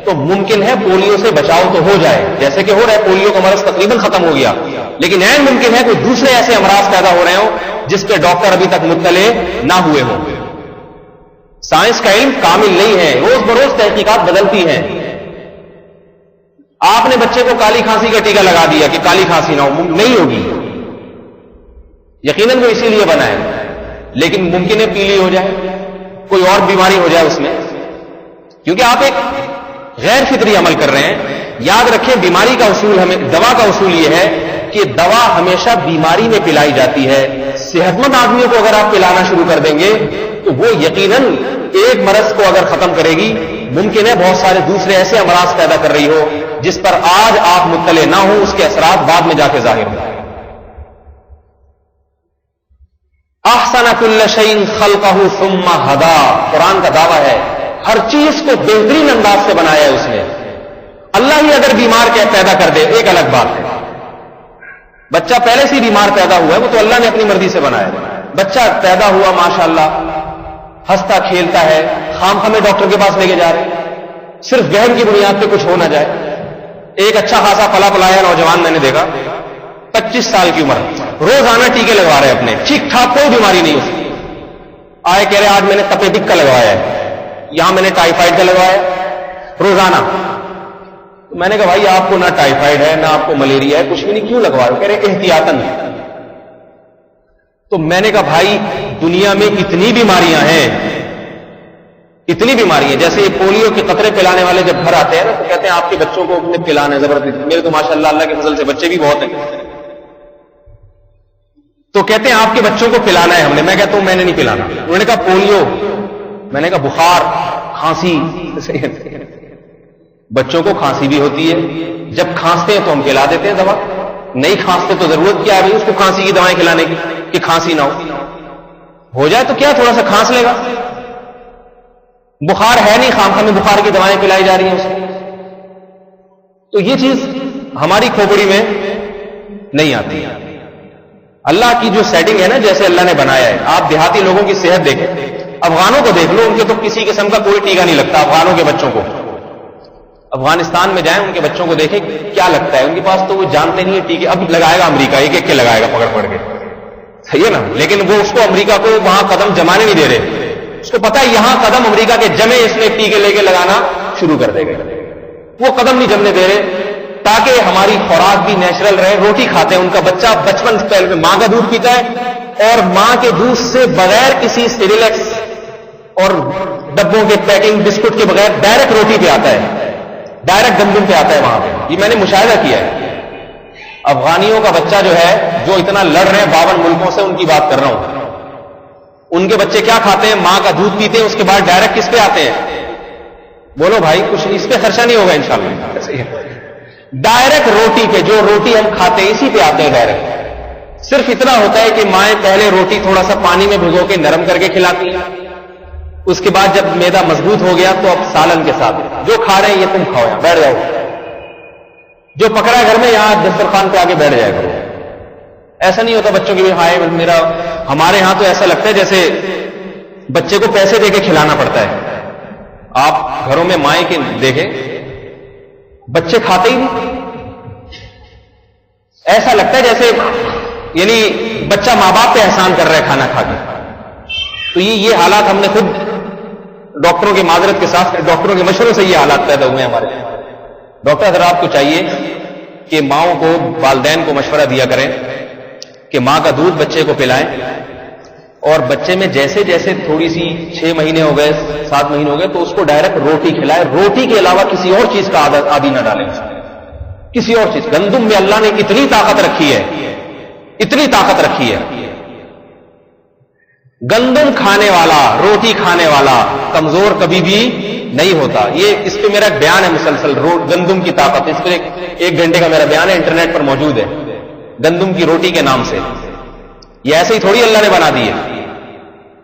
A: تو ممکن ہے پولیو سے بچاؤ تو ہو جائے، جیسے کہ ہو رہا ہے، پولیو کا مرض تقریباً ختم ہو گیا، لیکن عین ممکن ہے کوئی دوسرے ایسے امراض پیدا ہو رہے ہوں جس پہ ڈاکٹر ابھی تک مطلع نہ ہوئے ہوں. سائنس کا علم کامل نہیں ہے، روز بروز تحقیقات بدلتی ہیں. آپ نے بچے کو کالی کھانسی کا ٹیکہ لگا دیا کہ کالی کھانسی نہ ہو، نہیں ہوگی، یقیناً وہ اسی لیے بنا ہے، لیکن ممکن ہے پیلی ہو جائے، کوئی اور بیماری ہو جائے اس میں، کیونکہ آپ ایک غیر فطری عمل کر رہے ہیں. یاد رکھیں بیماری کا اصول، دوا کا اصول یہ ہے کہ دوا ہمیشہ بیماری میں پلائی جاتی ہے. صحت مند آدمیوں کو اگر آپ پلانا شروع کر دیں گے تو وہ یقیناً ایک مرض کو اگر ختم کرے گی، ممکن ہے بہت سارے دوسرے ایسے امراض پیدا کر رہی ہو جس پر آج آپ مطلع نہ ہوں، اس کے اثرات بعد میں جا کے ظاہر ہوں۔ احسن کل شیء خلقہ ثم ہدی، قرآن کا دعویٰ ہے ہر چیز کو بہترین انداز سے بنایا ہے اس نے۔ اللہ ہی اگر بیمار پیدا کر دے ایک الگ بات ہے، بچہ پہلے سے بیمار پیدا ہوا ہے وہ تو اللہ نے اپنی مرضی سے بنایا ہے۔ بچہ پیدا ہوا ماشاءاللہ ہنستا کھیلتا ہے، خام خامے ڈاکٹر کے پاس لے کے جا رہے ہیں، صرف وہم کی بنیاد پہ کچھ ہو نہ جائے۔ ایک اچھا خاصا پلا پلایا نوجوان میں نے دیکھا، 25 سال کی عمر، روزانہ ٹیکے لگوا رہے اپنے، ٹھیک ٹھاک کوئی بیماری نہیں اس کی۔ آئے کہہ رہے آج میں نے تپیدک کا لگوایا ہے، یہاں میں نے ٹائیفائڈ کا لگوایا روزانہ۔ میں نے کہا بھائی آپ کو نہ ٹائیفائڈ ہے نہ آپ کو ملیریا ہے، کچھ بھی نہیں، کیوں لگوا رہے؟ کہہ رہے احتیاطاً۔ تو میں نے کہا بھائی دنیا میں اتنی بیماریاں ہیں، اتنی بیماریاں، جیسے یہ پولیو کے قطرے پلانے والے جب گھر آتے ہیں نا تو کہتے ہیں آپ کے بچوں کو اپنے پلانا ہے زبردستی۔ میرے تو ماشاءاللہ اللہ کے فضل سے بچے بھی بہت ہیں، تو کہتے ہیں آپ کے بچوں کو پلانا ہے ہم نے۔ میں کہتا ہوں میں نے نہیں پلانا۔ انہوں نے کہا پولیو، میں نے کہا بخار کھانسی، بچوں کو کھانسی بھی ہوتی ہے، جب کھانستے ہیں تو ہم کھلا دیتے ہیں دوا، نہیں کھانستے تو ضرورت کیا ہے بھائی اس کو کھانسی کی دوائیں کھلانے کی کہ کھانسی نہ ہو جائے تو کیا تھوڑا سا کھانس لے گا، بخار ہے نہیں، خام خام میں بخار کی دوائیں پلائی جا رہی ہیں اسے۔ تو یہ چیز ہماری کھوپڑی میں نہیں آتی۔ اللہ کی جو سیٹنگ ہے نا، جیسے اللہ نے بنایا ہے، آپ دیہاتی لوگوں کی صحت دیکھیں، افغانوں کو دیکھ لو، ان کے تو کسی قسم کا کوئی ٹیکا نہیں لگتا۔ افغانوں کے بچوں کو افغانستان میں جائیں، ان کے بچوں کو دیکھیں کیا لگتا ہے، ان کے پاس تو وہ جانتے نہیں ہے ٹیکے۔ اب لگائے گا امریکہ، ایک ایک کے لگائے گا پکڑ پکڑ کے، صحیح ہے نا، لیکن وہ اس کو امریکہ کو وہاں قدم جمانے نہیں دے رہے، اس کو پتا ہے یہاں قدم امریکہ کے جمے اس میں ٹیکے لے کے لگانا شروع کر دے گا، وہ قدم نہیں جمنے دے رہے تاکہ ہماری خوراک بھی نیچرل رہے۔ روٹی کھاتے ہیں، ان کا بچہ بچپن سے پہلے ماں کا دودھ پیتا ہے اور ماں کے دودھ سے بغیر کسی سیریلیکس اور ڈبوں کے پیکنگ بسکٹ کے بغیر ڈائریکٹ روٹی پہ آتا ہے، ڈائریکٹ گندم پہ آتا ہے وہاں پہ۔ یہ میں نے مشاہدہ کیا ہے۔ افغانیوں کا بچہ جو ہے جو اتنا لڑ رہے ہیں 52 ملکوں سے، ان کی بات کر رہا ہوں، ان کے بچے کیا کھاتے ہیں؟ ماں کا دودھ پیتے ہیں، اس کے بعد ڈائریکٹ کس پہ آتے ہیں؟ بولو بھائی، کچھ اس پہ خرچہ نہیں ہوگا انشاءاللہ، ڈائریکٹ روٹی پہ، جو روٹی ہم کھاتے ہیں اسی پہ آتے ہیں ڈائریکٹ۔ صرف اتنا ہوتا ہے کہ مائیں پہلے روٹی تھوڑا سا پانی میں بھگو کے نرم کر کے کھلاتی ہیں، اس کے بعد جب میدا مضبوط ہو گیا تو اب سالن کے ساتھ جو کھا رہے ہیں یہ تم کھاؤ، یہاں بیٹھ جاؤ، جو پکڑا ہے گھر میں یہاں دسترخوان پہ آگے بیٹھ جائے کرو۔ ایسا نہیں ہوتا بچوں کی بھی ہائے میرا، ہمارے ہاں تو ایسا لگتا ہے جیسے بچے کو پیسے دے کے کھلانا پڑتا ہے۔ آپ گھروں میں مائیں کے دیکھیں، بچے کھاتے ہی نہیں، ایسا لگتا ہے جیسے یعنی بچہ ماں باپ پہ احسان کر رہا ہے کھانا کھا کے۔ تو یہ حالات ہم نے خود ڈاکٹروں کے معذرت کے ساتھ ڈاکٹروں کے مشورے سے یہ حالات پیدا ہوئے ہمارے۔ ڈاکٹر حضرات کو چاہیے کہ ماؤں کو، والدین کو مشورہ دیا کریں کہ ماں کا دودھ بچے کو پلائیں، اور بچے میں جیسے جیسے تھوڑی سی 6 مہینے ہو گئے، 7 مہینے ہو گئے تو اس کو ڈائریکٹ روٹی کھلائے، روٹی کے علاوہ کسی اور چیز کا عادی نہ ڈالیں، کسی اور چیز۔ گندم میں اللہ نے اتنی طاقت رکھی ہے، اتنی طاقت رکھی ہے، گندم کھانے والا، روٹی کھانے والا کمزور کبھی بھی نہیں ہوتا۔ یہ اس پہ میرا بیان ہے مسلسل، گندم کی طاقت، اس پہ 1 گھنٹے کا میرا بیان ہے، انٹرنیٹ پر موجود ہے، گندم کی روٹی کے نام سے۔ یہ ایسے ہی تھوڑی اللہ نے بنا دی ہے،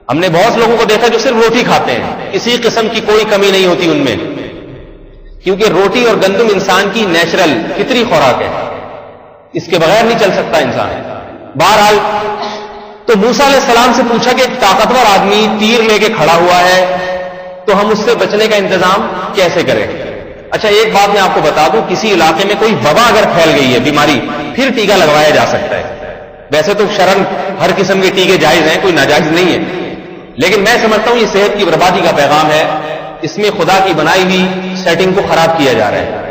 A: ہم نے بہت لوگوں کو دیکھا جو صرف روٹی کھاتے ہیں، کسی قسم کی کوئی کمی نہیں ہوتی ان میں، کیونکہ روٹی اور گندم انسان کی نیچرل فطری خوراک ہے، اس کے بغیر نہیں چل سکتا انسان۔ بہرحال تو موسیٰ علیہ السلام سے پوچھا کہ ایک طاقتور آدمی تیر لے کے کھڑا ہوا ہے تو ہم اس سے بچنے کا انتظام کیسے کریں؟ اچھا ایک بات میں آپ کو بتا دوں، کسی علاقے میں کوئی وبا اگر پھیل گئی ہے، بیماری، پھر ٹیکا لگوایا جا سکتا ہے۔ ویسے تو شرعاً ہر قسم کے ٹیکے جائز ہیں، کوئی ناجائز نہیں ہے، لیکن میں سمجھتا ہوں یہ صحت کی بربادی کا پیغام ہے، اس میں خدا کی بنائی ہوئی سیٹنگ کو خراب کیا جا رہا ہے۔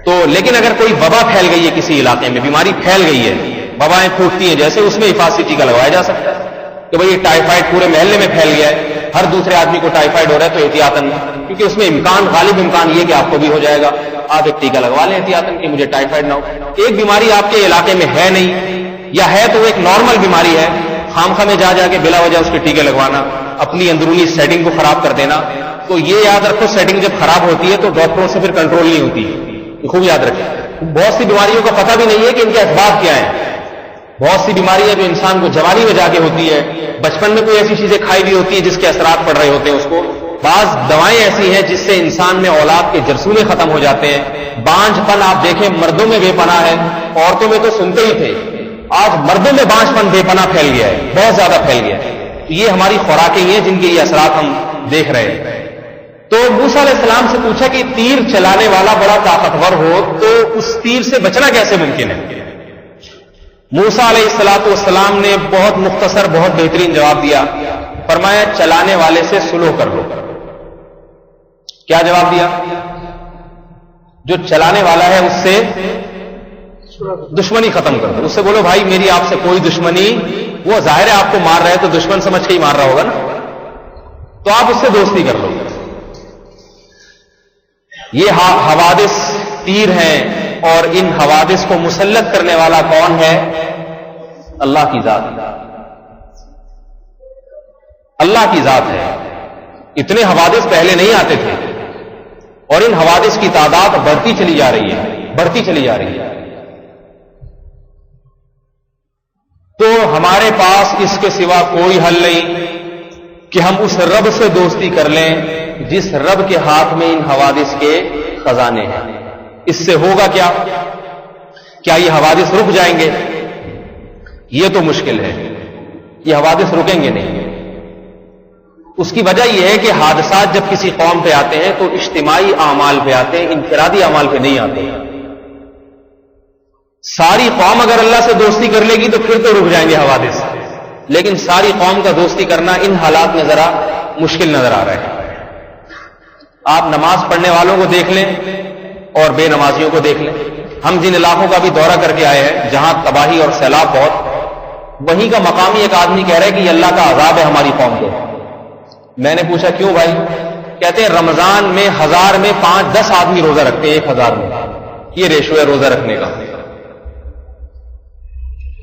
A: تو لیکن اگر کوئی وبا پھیل گئی ہے کسی علاقے میں، بیماری پھیل گئی ہے، وبائیں پھوٹتی ہیں جیسے، اس میں حفاظتی ٹیکا لگوایا جا سکتا ہے کہ بھئی یہ ٹائیفائڈ پورے محلے میں پھیل گیا ہے، ہر دوسرے آدمی کو ٹائیفائڈ ہو رہا ہے تو احتیاطاً، کیونکہ اس میں غالب امکان یہ کہ آپ کو بھی ہو جائے گا، آپ ایک ٹیکا لگوا لیں احتیاطاً کہ مجھے ٹائیفائڈ نہ ہو۔ ایک بیماری آپ کے علاقے میں ہے نہیں، یا ہے تو ایک نارمل بیماری ہے، خام خواہ میں جا کے بلا وجہ اس کے ٹیکے لگوانا
B: اپنی اندرونی سیٹنگ کو خراب کر دینا. تو یہ یاد رکھو سیٹنگ جب خراب ہوتی ہے تو ڈاکٹروں سے پھر کنٹرول نہیں ہوتی ہے. خوب یاد رکھیں. بہت سی بیماریوں کا پتہ بھی نہیں ہے کہ ان کے اسباب کیا ہیں. بہت سی بیماریاں جو انسان کو جوانی میں جا کے ہوتی ہے, بچپن میں کوئی ایسی چیزیں کھائی ہوئی ہوتی ہیں جس کے اثرات پڑ رہے ہوتے ہیں اس کو. بعض دوائیں ایسی ہیں جس سے انسان میں اولاد کے جرثومے ختم ہو جاتے ہیں. بانجھ پن آپ دیکھیں مردوں میں بے پناہ ہے, عورتوں میں تو سنتے ہی تھے, آج مردوں میں بانجھ پن بے پناہ پھیل گیا ہے, بہت زیادہ پھیل گیا ہے. یہ ہماری خوراکیں ہیں جن کے یہ اثرات ہم دیکھ رہے ہیں. تو موسیٰ علیہ السلام سے پوچھا کہ تیر چلانے والا بڑا طاقتور ہو تو اس تیر سے بچنا کیسے ممکن ہے؟ موسیٰ علیہ السلام نے بہت مختصر بہت بہترین جواب دیا. فرمایا چلانے والے سے سلو کر لو. کیا جواب دیا؟ جو چلانے والا ہے اس سے دشمنی ختم کر دو. اس سے بولو بھائی میری آپ سے کوئی دشمنی, وہ ظاہر ہے آپ کو مار رہا ہے تو دشمن سمجھ کے ہی مار رہا ہوگا نا, تو آپ اس سے دوستی کر لو. یہ حوادث تیر ہیں, اور ان حوادث کو مسلط کرنے والا کون ہے؟ اللہ کی ذات. اللہ کی ذات ہے. اتنے حوادث پہلے نہیں آتے تھے, اور ان حوادث کی تعداد بڑھتی چلی جا رہی ہے, بڑھتی چلی جا رہی ہے. تو ہمارے پاس اس کے سوا کوئی حل نہیں کہ ہم اس رب سے دوستی کر لیں جس رب کے ہاتھ میں ان حوادث کے خزانے ہیں. اس سے ہوگا کیا؟ کیا یہ حوادث رک جائیں گے؟ یہ تو مشکل ہے. یہ حوادث رکیں گے نہیں. اس کی وجہ یہ ہے کہ حادثات جب کسی قوم پہ آتے ہیں تو اجتماعی اعمال پہ آتے ہیں, انفرادی اعمال پہ نہیں آتے ہیں. ساری قوم اگر اللہ سے دوستی کر لے گی تو پھر تو رک جائیں گے حوادث, لیکن ساری قوم کا دوستی کرنا ان حالات میں ذرا مشکل نظر آ رہا ہے. آپ نماز پڑھنے والوں کو دیکھ لیں اور بے نمازیوں کو دیکھ لیں. ہم جن علاقوں کا بھی دورہ کر کے آئے ہیں جہاں تباہی اور سیلاب بہت, وہیں کا مقامی ایک آدمی کہہ رہا ہے کہ یہ اللہ کا عذاب ہے ہماری قوم کو. میں نے پوچھا کیوں بھائی؟ کہتے ہیں رمضان میں 1000 میں 5-10 آدمی روزہ رکھتے ہیں 1000 میں. یہ ریشو ہے روزہ رکھنے کا.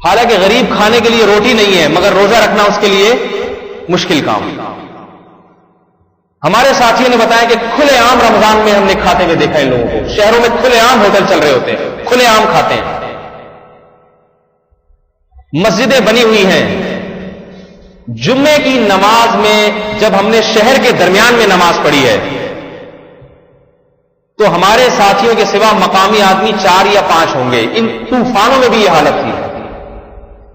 B: حالانکہ غریب کھانے کے لیے روٹی نہیں ہے, مگر روزہ رکھنا اس کے لیے مشکل کام. ہمارے ساتھیوں نے بتایا کہ کھلے عام رمضان میں ہم نے کھاتے ہوئے دیکھا ان لوگوں کو. شہروں میں کھلے عام ہوٹل چل رہے ہوتے ہیں, کھلے عام کھاتے ہیں. مسجدیں بنی ہوئی ہیں. جمعے کی نماز میں جب ہم نے شہر کے درمیان میں نماز پڑھی ہے تو ہمارے ساتھیوں کے سوا مقامی آدمی 4 یا 5 ہوں گے. ان طوفانوں میں بھی یہ حالت تھی.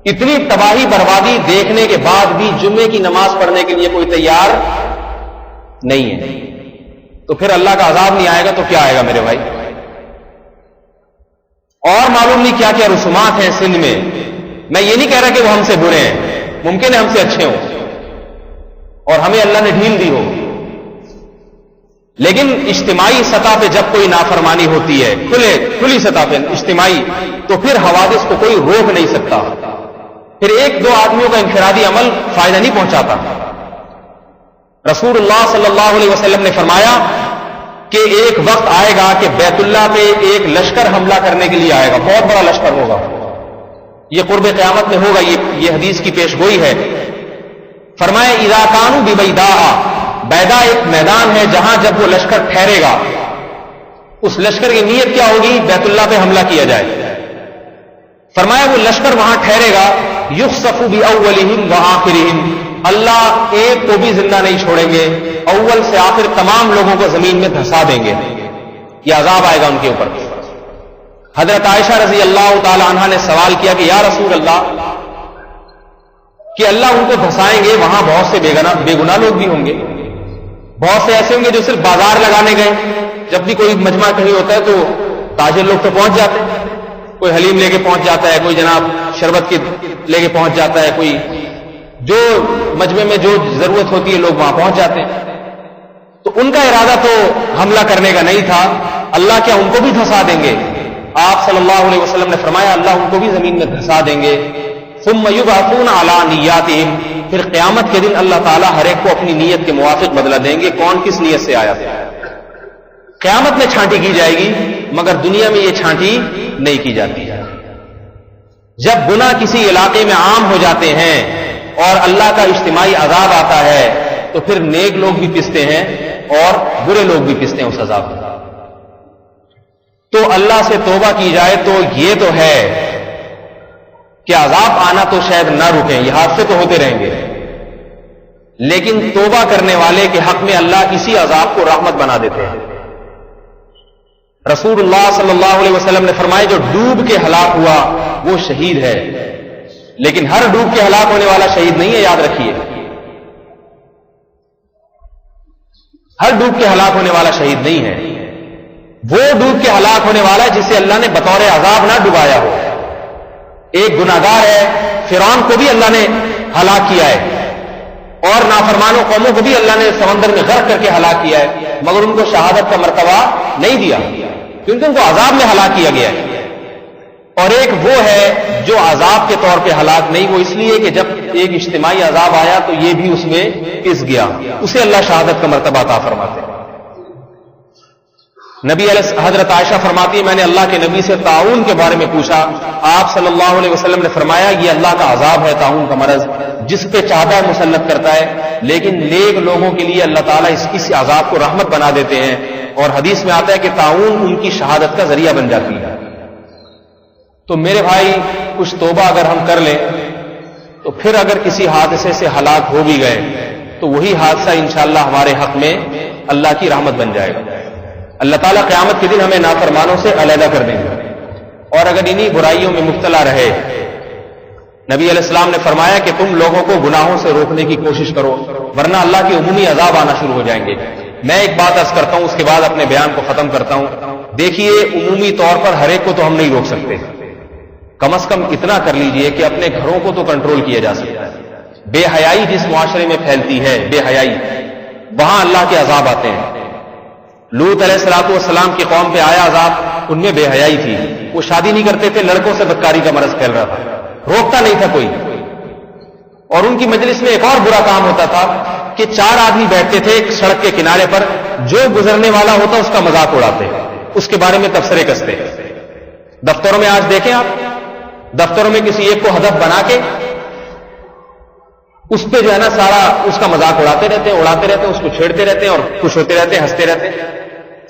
B: اتنی تباہی بربادی دیکھنے کے بعد بھی جمعے کی نماز پڑھنے کے لیے کوئی تیار نہیں ہے. تو پھر اللہ کا عذاب نہیں آئے گا تو کیا آئے گا میرے بھائی؟ اور معلوم نہیں کیا کیا رسومات ہیں سندھ میں. میں یہ نہیں کہہ رہا کہ وہ ہم سے برے ہیں, ممکن ہے ہم سے اچھے ہوں اور ہمیں اللہ نے ڈھیل دی ہو, لیکن اجتماعی سطح پہ جب کوئی نافرمانی ہوتی ہے کھلی سطح پہ اجتماعی, تو پھر حوادث کو کوئی روک نہیں سکتا. پھر 1-2 آدمیوں کا انفرادی عمل فائدہ نہیں پہنچاتا. رسول اللہ صلی اللہ علیہ وسلم نے فرمایا کہ ایک وقت آئے گا کہ بیت اللہ پہ ایک لشکر حملہ کرنے کے لیے آئے گا, بہت بڑا لشکر ہوگا. یہ قرب قیامت میں ہوگا, یہ حدیث کی پیش گوئی ہے. فرمایا اذا کانوا ببیداء, بیدا ایک میدان ہے جہاں جب وہ لشکر ٹھہرے گا, اس لشکر کی نیت کیا ہوگی؟ بیت اللہ پہ حملہ کیا جائے. فرمایا وہ لشکر وہاں ٹھہرے گا, یخسف باولہم وآخرہم, اللہ ایک کو بھی زندہ نہیں چھوڑیں گے, اول سے آخر تمام لوگوں کو زمین میں دھسا دیں گے. یہ عذاب آئے گا ان کے اوپر. حضرت عائشہ رضی اللہ تعالی عنہا نے سوال کیا کہ یا رسول اللہ, کہ اللہ ان کو دھسائیں گے, وہاں بہت سے بے گناہ لوگ بھی ہوں گے, بہت سے ایسے ہوں گے جو صرف بازار لگانے گئے. جب بھی کوئی مجمع کہیں ہوتا ہے تو تاجر لوگ تو پہنچ جاتے ہیں, کوئی حلیم لے کے پہنچ جاتا ہے, کوئی جناب شربت کی لے کے پہنچ جاتا ہے, کوئی جو مجمع میں جو ضرورت ہوتی ہے لوگ وہاں پہنچ جاتے ہیں. تو ان کا ارادہ تو حملہ کرنے کا نہیں تھا. اللہ کیا ان کو بھی دھسا دیں گے؟ آپ صلی اللہ علیہ وسلم نے فرمایا اللہ ان کو بھی زمین میں دھسا دیں گے. ثم یبعثون علی نیاتہم, پھر قیامت کے دن اللہ تعالیٰ ہر ایک کو اپنی نیت کے موافق بدلہ دیں گے, کون کس نیت سے آیا تھا. قیامت میں چھانٹی کی جائے گی, مگر دنیا میں یہ چھانٹی نہیں کی جاتی ہے. جب گناہ کسی علاقے میں عام ہو جاتے ہیں اور اللہ کا اجتماعی عذاب آتا ہے تو پھر نیک لوگ بھی پستے ہیں اور برے لوگ بھی پستے ہیں اس عذاب میں. تو اللہ سے توبہ کی جائے تو یہ تو ہے کہ عذاب آنا تو شاید نہ رکیں, یہ حادثے تو ہوتے رہیں گے, لیکن توبہ کرنے والے کے حق میں اللہ اسی عذاب کو رحمت بنا دیتے ہیں. رسول اللہ صلی اللہ علیہ وسلم نے فرمایا جو ڈوب کے ہلاک ہوا وہ شہید ہے, لیکن ہر ڈوب کے ہلاک ہونے والا شہید نہیں ہے, یاد رکھیے. ہر ڈوب کے ہلاک ہونے والا شہید نہیں ہے, وہ ڈوب کے ہلاک ہونے والا ہے جسے اللہ نے بطور عذاب نہ ڈبایا ہو. ایک گناہگار ہے, فرعون کو بھی اللہ نے ہلاک کیا ہے, اور نافرمانوں قوموں کو بھی اللہ نے سمندر میں غرق کر کے ہلاک کیا ہے, مگر ان کو شہادت کا مرتبہ نہیں دیا کیونکہ ان کو عذاب میں ہلاک کیا گیا ہے. اور ایک وہ ہے جو عذاب کے طور پہ ہلاک نہیں, وہ اس لیے کہ جب ایک اجتماعی عذاب آیا تو یہ بھی اس میں پس گیا, اسے اللہ شہادت کا مرتبہ عطا فرماتے ہیں. نبی حضرت عائشہ فرماتی ہے میں نے اللہ کے نبی سے طاعون کے بارے میں پوچھا, آپ صلی اللہ علیہ وسلم نے فرمایا یہ اللہ کا عذاب ہے, طاعون کا مرض جس پہ چاہتا ہے مسلط کرتا ہے, لیکن نیک لوگوں کے لیے اللہ تعالیٰ اس عذاب کو رحمت بنا دیتے ہیں, اور حدیث میں آتا ہے کہ طاعون ان کی شہادت کا ذریعہ بن جاتی ہے. تو میرے بھائی کچھ توبہ اگر ہم کر لیں تو پھر اگر کسی حادثے سے ہلاک ہو بھی گئے تو وہی حادثہ انشاءاللہ ہمارے حق میں اللہ کی رحمت بن جائے گا. اللہ تعالیٰ قیامت کے دن ہمیں نافرمانوں سے علیحدہ کر دیں گے, اور اگر انہی برائیوں میں مبتلا رہے, نبی علیہ السلام نے فرمایا کہ تم لوگوں کو گناہوں سے روکنے کی کوشش کرو ورنہ اللہ کے عمومی عذاب آنا شروع ہو جائیں گے. میں ایک بات عرض کرتا ہوں, اس کے بعد اپنے بیان کو ختم کرتا ہوں. دیکھیے عمومی طور پر ہر ایک کو تو ہم نہیں روک سکتے, کم از کم اتنا کر لیجئے کہ اپنے گھروں کو تو کنٹرول کیا جا سکتا ہے. بے حیائی جس معاشرے میں پھیلتی ہے, بے حیائی, وہاں اللہ کے عذاب آتے ہیں. لوط علیہ الصلوۃ والسلام کی قوم پہ آیا عذاب, ان میں بے حیائی تھی, وہ شادی نہیں کرتے تھے, لڑکوں سے بدکاری کا مرض پھیل رہا تھا, روکتا نہیں تھا کوئی. اور ان کی مجلس میں ایک اور برا کام ہوتا تھا کہ 4 آدمی بیٹھتے تھے ایک سڑک کے کنارے پر, جو گزرنے والا ہوتا اس کا مذاق اڑاتے, اس کے بارے میں تبصرے کستے. دفتروں میں آج دیکھیں آپ, دفتروں میں کسی ایک کو ہدف بنا کے اس پہ جو ہے نا سارا اس کا مذاق اڑاتے رہتے ہیں, اس کو چھیڑتے رہتے ہیں اور خوش ہوتے رہتے ہیں, ہنستے رہتے ہیں,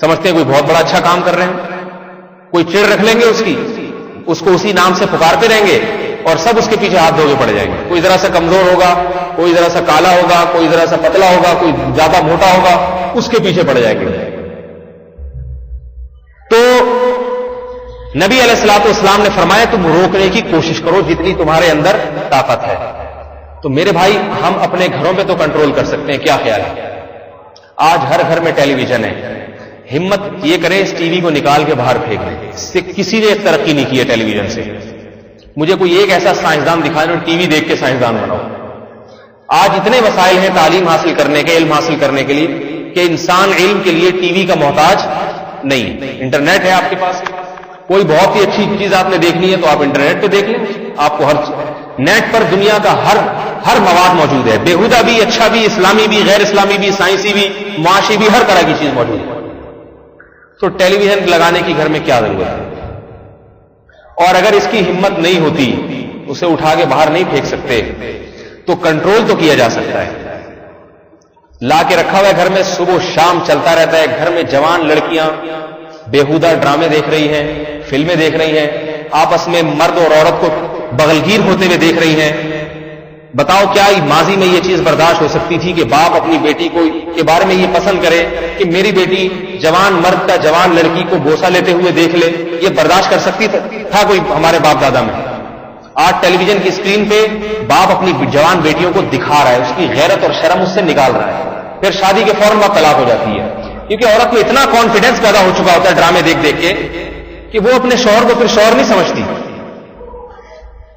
B: سمجھتے ہیں کوئی بہت بڑا اچھا کام کر رہے ہیں. کوئی چڑ رکھ لیں گے اس کی, اس کو اسی نام سے پکارتے رہیں گے اور سب اس کے پیچھے ہاتھ دھو کے پڑ جائیں گے. کوئی ذرا سا کمزور ہوگا, کوئی ذرا سا کالا ہوگا, کوئی ذرا سا پتلا ہوگا, کوئی زیادہ موٹا ہوگا, اس کے پیچھے پڑ جائیں گے. تو نبی علیہ الصلوۃ والسلام نے فرمایا تم روکنے کی کوشش کرو جتنی تمہارے اندر طاقت ہے. تو میرے بھائی ہم اپنے گھروں پہ تو کنٹرول کر سکتے ہیں, کیا خیال ہے؟ آج ہر گھر میں ٹیلی ویژن ہے, ہمت یہ کریں اس ٹی وی کو نکال کے باہر پھینک دیں. اس سے کسی نے ترقی نہیں کی ہے ٹیلی ویژن سے. مجھے کوئی ایک ایسا سائنسدان دکھائے جو ٹی وی دیکھ کے سائنسدان بناؤ. آج اتنے وسائل ہیں تعلیم حاصل کرنے کے, علم حاصل کرنے کے لیے, کہ انسان علم کے لیے ٹی وی کا محتاج نہیں. انٹرنیٹ ہے آپ کے پاس, کوئی بہت ہی اچھی چیز آپ نے دیکھنی ہے تو آپ انٹرنیٹ پہ دیکھ لیں, آپ کو ہر نیٹ پر دنیا کا ہر مواد موجود ہے, بےہودہ بھی, اچھا بھی, اسلامی بھی, غیر اسلامی بھی, سائنسی بھی, معاشی بھی, ہر طرح کی چیز موجود ہے. تو ٹیلی ویژن لگانے کی گھر میں کیا ضرورت ہے؟ اور اگر اس کی ہمت نہیں ہوتی, اسے اٹھا کے باہر نہیں پھینک سکتے, تو کنٹرول تو کیا جا سکتا ہے. لا کے رکھا ہوا ہے گھر میں, صبح شام چلتا رہتا ہے. گھر میں جوان لڑکیاں بےہودہ ڈرامے دیکھ رہی ہیں, فلمیں دیکھ رہی ہیں, آپس میں مرد اور عورت کو بغلگیر ہوتے ہوئے دیکھ رہی ہیں. بتاؤ کیا ماضی میں یہ چیز برداشت ہو سکتی تھی کہ باپ اپنی بیٹی کو کے بارے میں یہ پسند کرے کہ میری بیٹی جوان مرد کا جوان لڑکی کو بوسہ لیتے ہوئے دیکھ لے؟ یہ برداشت کر سکتی تھا کوئی ہمارے باپ دادا میں؟ آج ٹیلی ویژن کی اسکرین پہ باپ اپنی جوان بیٹیوں کو دکھا رہا ہے, اس کی غیرت اور شرم اس سے نکال رہا ہے. پھر شادی کے فوراً بعد طلاق ہو جاتی ہے, کیونکہ عورت میں اتنا کانفیڈنس پیدا ہو چکا ہوتا ہے ڈرامے دیکھ دیکھ کے کہ وہ اپنے شوہر کو پھر شوہر نہیں سمجھتی.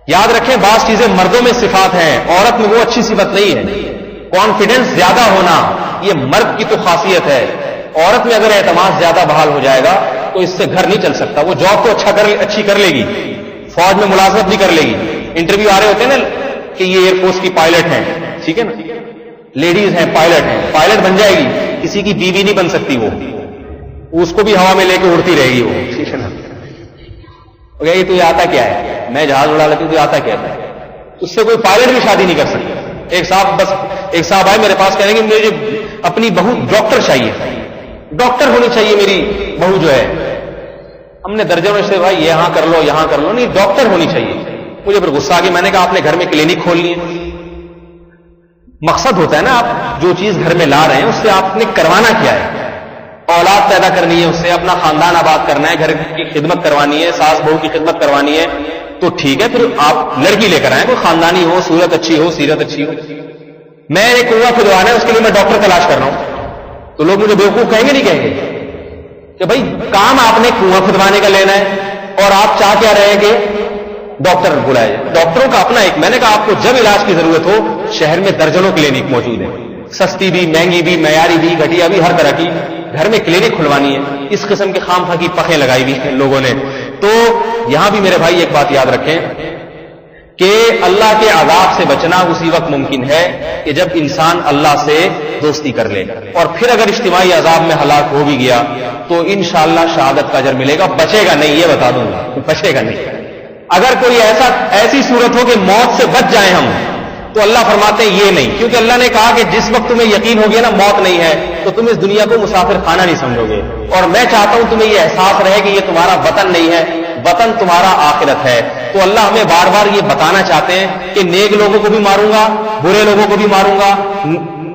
B: یاد رکھیں بعض چیزیں مردوں میں صفات ہیں, عورت میں وہ اچھی صفت نہیں ہے. کانفیڈنس زیادہ ہونا یہ مرد کی تو خاصیت ہے. عورت میں اگر اعتماد زیادہ بحال ہو جائے گا تو اس سے گھر نہیں چل سکتا. وہ جاب تو اچھی کر لے گی, فوج میں ملازمت بھی کر لے گی. انٹرویو آ رہے ہوتے ہیں نا کہ یہ ایئر فورس کی پائلٹ ہیں, ٹھیک ہے نا, لیڈیز ہیں پائلٹ ہیں, پائلٹ بن جائے گی, کسی کی بیوی نہیں بن سکتی. وہ اس کو بھی ہوا میں لے کے اڑتی رہے گی وہ, ٹھیک ہے نا. یہ تو یہ آتا کیا ہے, میں جہاز اڑا لیتی ہوں, تو آتا کیا ہے, اس سے کوئی پائلٹ بھی شادی نہیں کر سکتا. ایک صاحب آئے میرے پاس کہنے کہ مجھے اپنی بہو ڈاکٹر چاہیے، ڈاکٹر ہونی چاہیے میری بہو جو ہے. ہم نے درجنوں سے بھائی یہاں کر لو یہاں کر لو، نہیں ڈاکٹر ہونی چاہیے. مجھے پھر غصہ آ گیا. میں نے کہا آپ نے گھر میں کلینک کھولنی ہے. مقصد ہوتا ہے نا آپ جو چیز گھر میں لا رہے ہیں اس سے آپ نے کروانا کیا ہے؟ اولاد پیدا کرنی ہے، اس سے اپنا خاندان آباد کرنا ہے، گھر کی خدمت کروانی ہے، ساس بہو کی خدمت کروانی ہے، تو ٹھیک ہے پھر آپ لڑکی لے کر آئیں، کوئی خاندانی ہو، صورت اچھی ہو، سیرت اچھی ہو. میں ایک کنواں کھدوانا ہے، اس کے لیے میں ڈاکٹر تلاش کر رہا ہوں، تو لوگ مجھے بیوقوف کہیں گے نہیں کہیں گے کہ بھائی کام آپ نے کنواں کھدوانے کا لینا ہے اور آپ چاہ کیا رہے کہ ڈاکٹر بلائے. ڈاکٹروں کا اپنا ایک، میں نے کہا آپ کو جب علاج کی ضرورت ہو شہر میں درجنوں کلینک موجود ہیں، سستی بھی، مہنگی بھی، معیاری بھی، گھٹیا بھی، ہر طرح کی. گھر میں کلینک کھلوانی ہے. اس قسم کے خام خواہ کی پخیں لگائی ہوئی ہیں لوگوں نے. تو یہاں بھی میرے بھائی ایک بات یاد رکھیں کہ اللہ کے عذاب سے بچنا اسی وقت ممکن ہے کہ جب انسان اللہ سے دوستی کر لے، اور پھر اگر اجتماعی عذاب میں ہلاک ہو بھی گیا تو انشاءاللہ شہادت کا اجر ملے گا. بچے گا نہیں، یہ بتا دوں گا، بچے گا نہیں. اگر کوئی ایسی صورت ہو کہ موت سے بچ جائیں ہم، تو اللہ فرماتے ہیں یہ نہیں، کیونکہ اللہ نے کہا کہ جس وقت تمہیں یقین ہو گیا نا موت نہیں ہے تو تم اس دنیا کو مسافر خانہ نہیں سمجھو گے. اور میں چاہتا ہوں تمہیں یہ احساس رہے کہ یہ تمہارا وطن نہیں ہے، وطن تمہارا آخرت ہے. تو اللہ ہمیں بار بار یہ بتانا چاہتے ہیں کہ نیک لوگوں کو بھی ماروں گا، برے لوگوں کو بھی ماروں گا،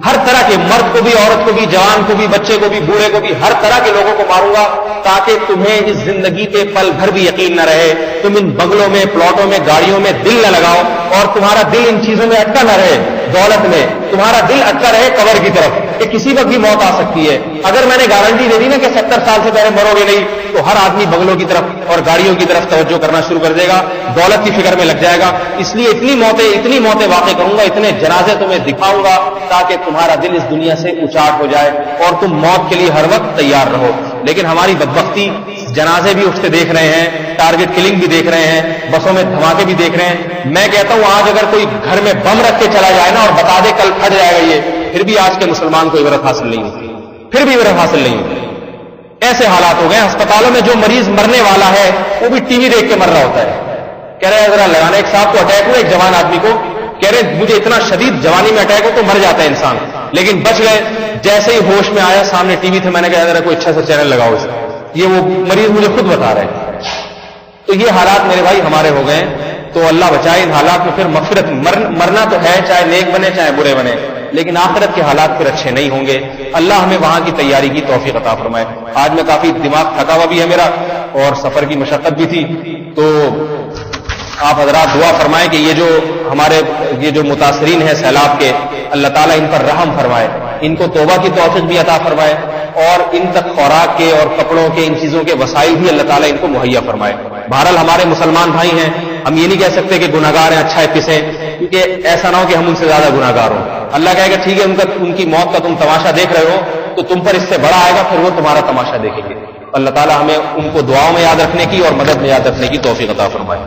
B: ہر طرح کے، مرد کو بھی، عورت کو بھی، جوان کو بھی، بچے کو بھی، بوڑھے کو بھی، ہر طرح کے لوگوں کو ماروں گا، تاکہ تمہیں اس زندگی پہ پل بھر بھی یقین نہ رہے، تم ان بنگلوں میں، پلاٹوں میں، گاڑیوں میں دل نہ لگاؤ، اور تمہارا دل ان چیزوں میں اٹکا نہ رہے، دولت میں تمہارا دل اٹکا رہے قبر کی طرف کہ کسی وقت بھی موت آ سکتی ہے. اگر میں نے گارنٹی دے دی نا کہ 70 سال سے پہلے مرو گے نہیں، تو ہر آدمی بنگلوں کی طرف اور گاڑیوں کی طرف توجہ کرنا شروع کر دے گا، دولت کی فکر میں لگ جائے گا. اس لیے اتنی موتیں واقع کروں گا، اتنے جنازے تمہیں دکھاؤں گا تاکہ تمہارا دل اس دنیا سے اچاٹ ہو جائے اور تم موت کے لیے ہر وقت تیار رہو. لیکن ہماری بدبختی، جنازے بھی اٹھتے دیکھ رہے ہیں، ٹارگٹ کلنگ بھی دیکھ رہے ہیں، بسوں میں دھماکے بھی دیکھ رہے ہیں. میں کہتا ہوں آج اگر کوئی گھر میں بم رکھ کے چلا جائے نا اور بتا دے کل پھٹ جائے گا یہ، پھر بھی آج کے مسلمان کو عبرت حاصل نہیں ہوتی، پھر بھی عبرت حاصل نہیں ہوتی. ایسے حالات ہو گئے ہسپتالوں میں، جو مریض مرنے والا ہے وہ بھی ٹی وی دیکھ کے مر رہا ہوتا ہے. کہہ رہے ذرا لگانا. ایک صاحب کو اٹیک ہوا، ایک جوان آدمی کو، کہہ رہے مجھے اتنا شدید جوانی میں اٹیک ہو تو مر جاتا ہے انسان، لیکن بچ گئے. جیسے ہی ہوش میں آیا سامنے ٹی وی تھے، میں نے کہا ذرا کوئی اچھا سا چینل لگاؤ اس کا. یہ وہ مریض مجھے خود بتا رہے ہیں. تو یہ حالات میرے بھائی ہمارے ہو گئے. تو اللہ بچائے ان حالات میں پھر مغفرت. مرنا تو ہے، چاہے نیک بنے چاہے برے بنے، لیکن آخرت کے حالات پھر اچھے نہیں ہوں گے. اللہ ہمیں وہاں کی تیاری کی توفیق عطا فرمائے. آج میں کافی دماغ تھکا ہوا بھی ہے میرا، اور سفر کی مشقت بھی تھی. تو آپ حضرات دعا فرمائیں کہ یہ جو متاثرین ہیں سیلاب کے، اللہ تعالیٰ ان پر رحم فرمائے، ان کو توبہ کی توفیق بھی عطا فرمائے، اور ان تک خوراک کے اور کپڑوں کے، ان چیزوں کے وسائل بھی اللہ تعالیٰ ان کو مہیا فرمائے. بہرحال ہمارے مسلمان بھائی ہیں، ہم یہ نہیں کہہ سکتے کہ گناہگار ہیں اچھا ہے پسیں، کیونکہ ایسا نہ ہو کہ ہم ان سے زیادہ گناہگار ہوں. اللہ کہے گا ٹھیک ہے ان کی موت کا تم تماشا دیکھ رہے ہو، تو تم پر اس سے بڑا آئے گا، پھر وہ تمہارا تماشا دیکھیں گے. اللہ تعالیٰ ہمیں ان کو دعاؤں میں یاد رکھنے کی اور مدد میں یاد رکھنے کی توفیق عطا فرمائے.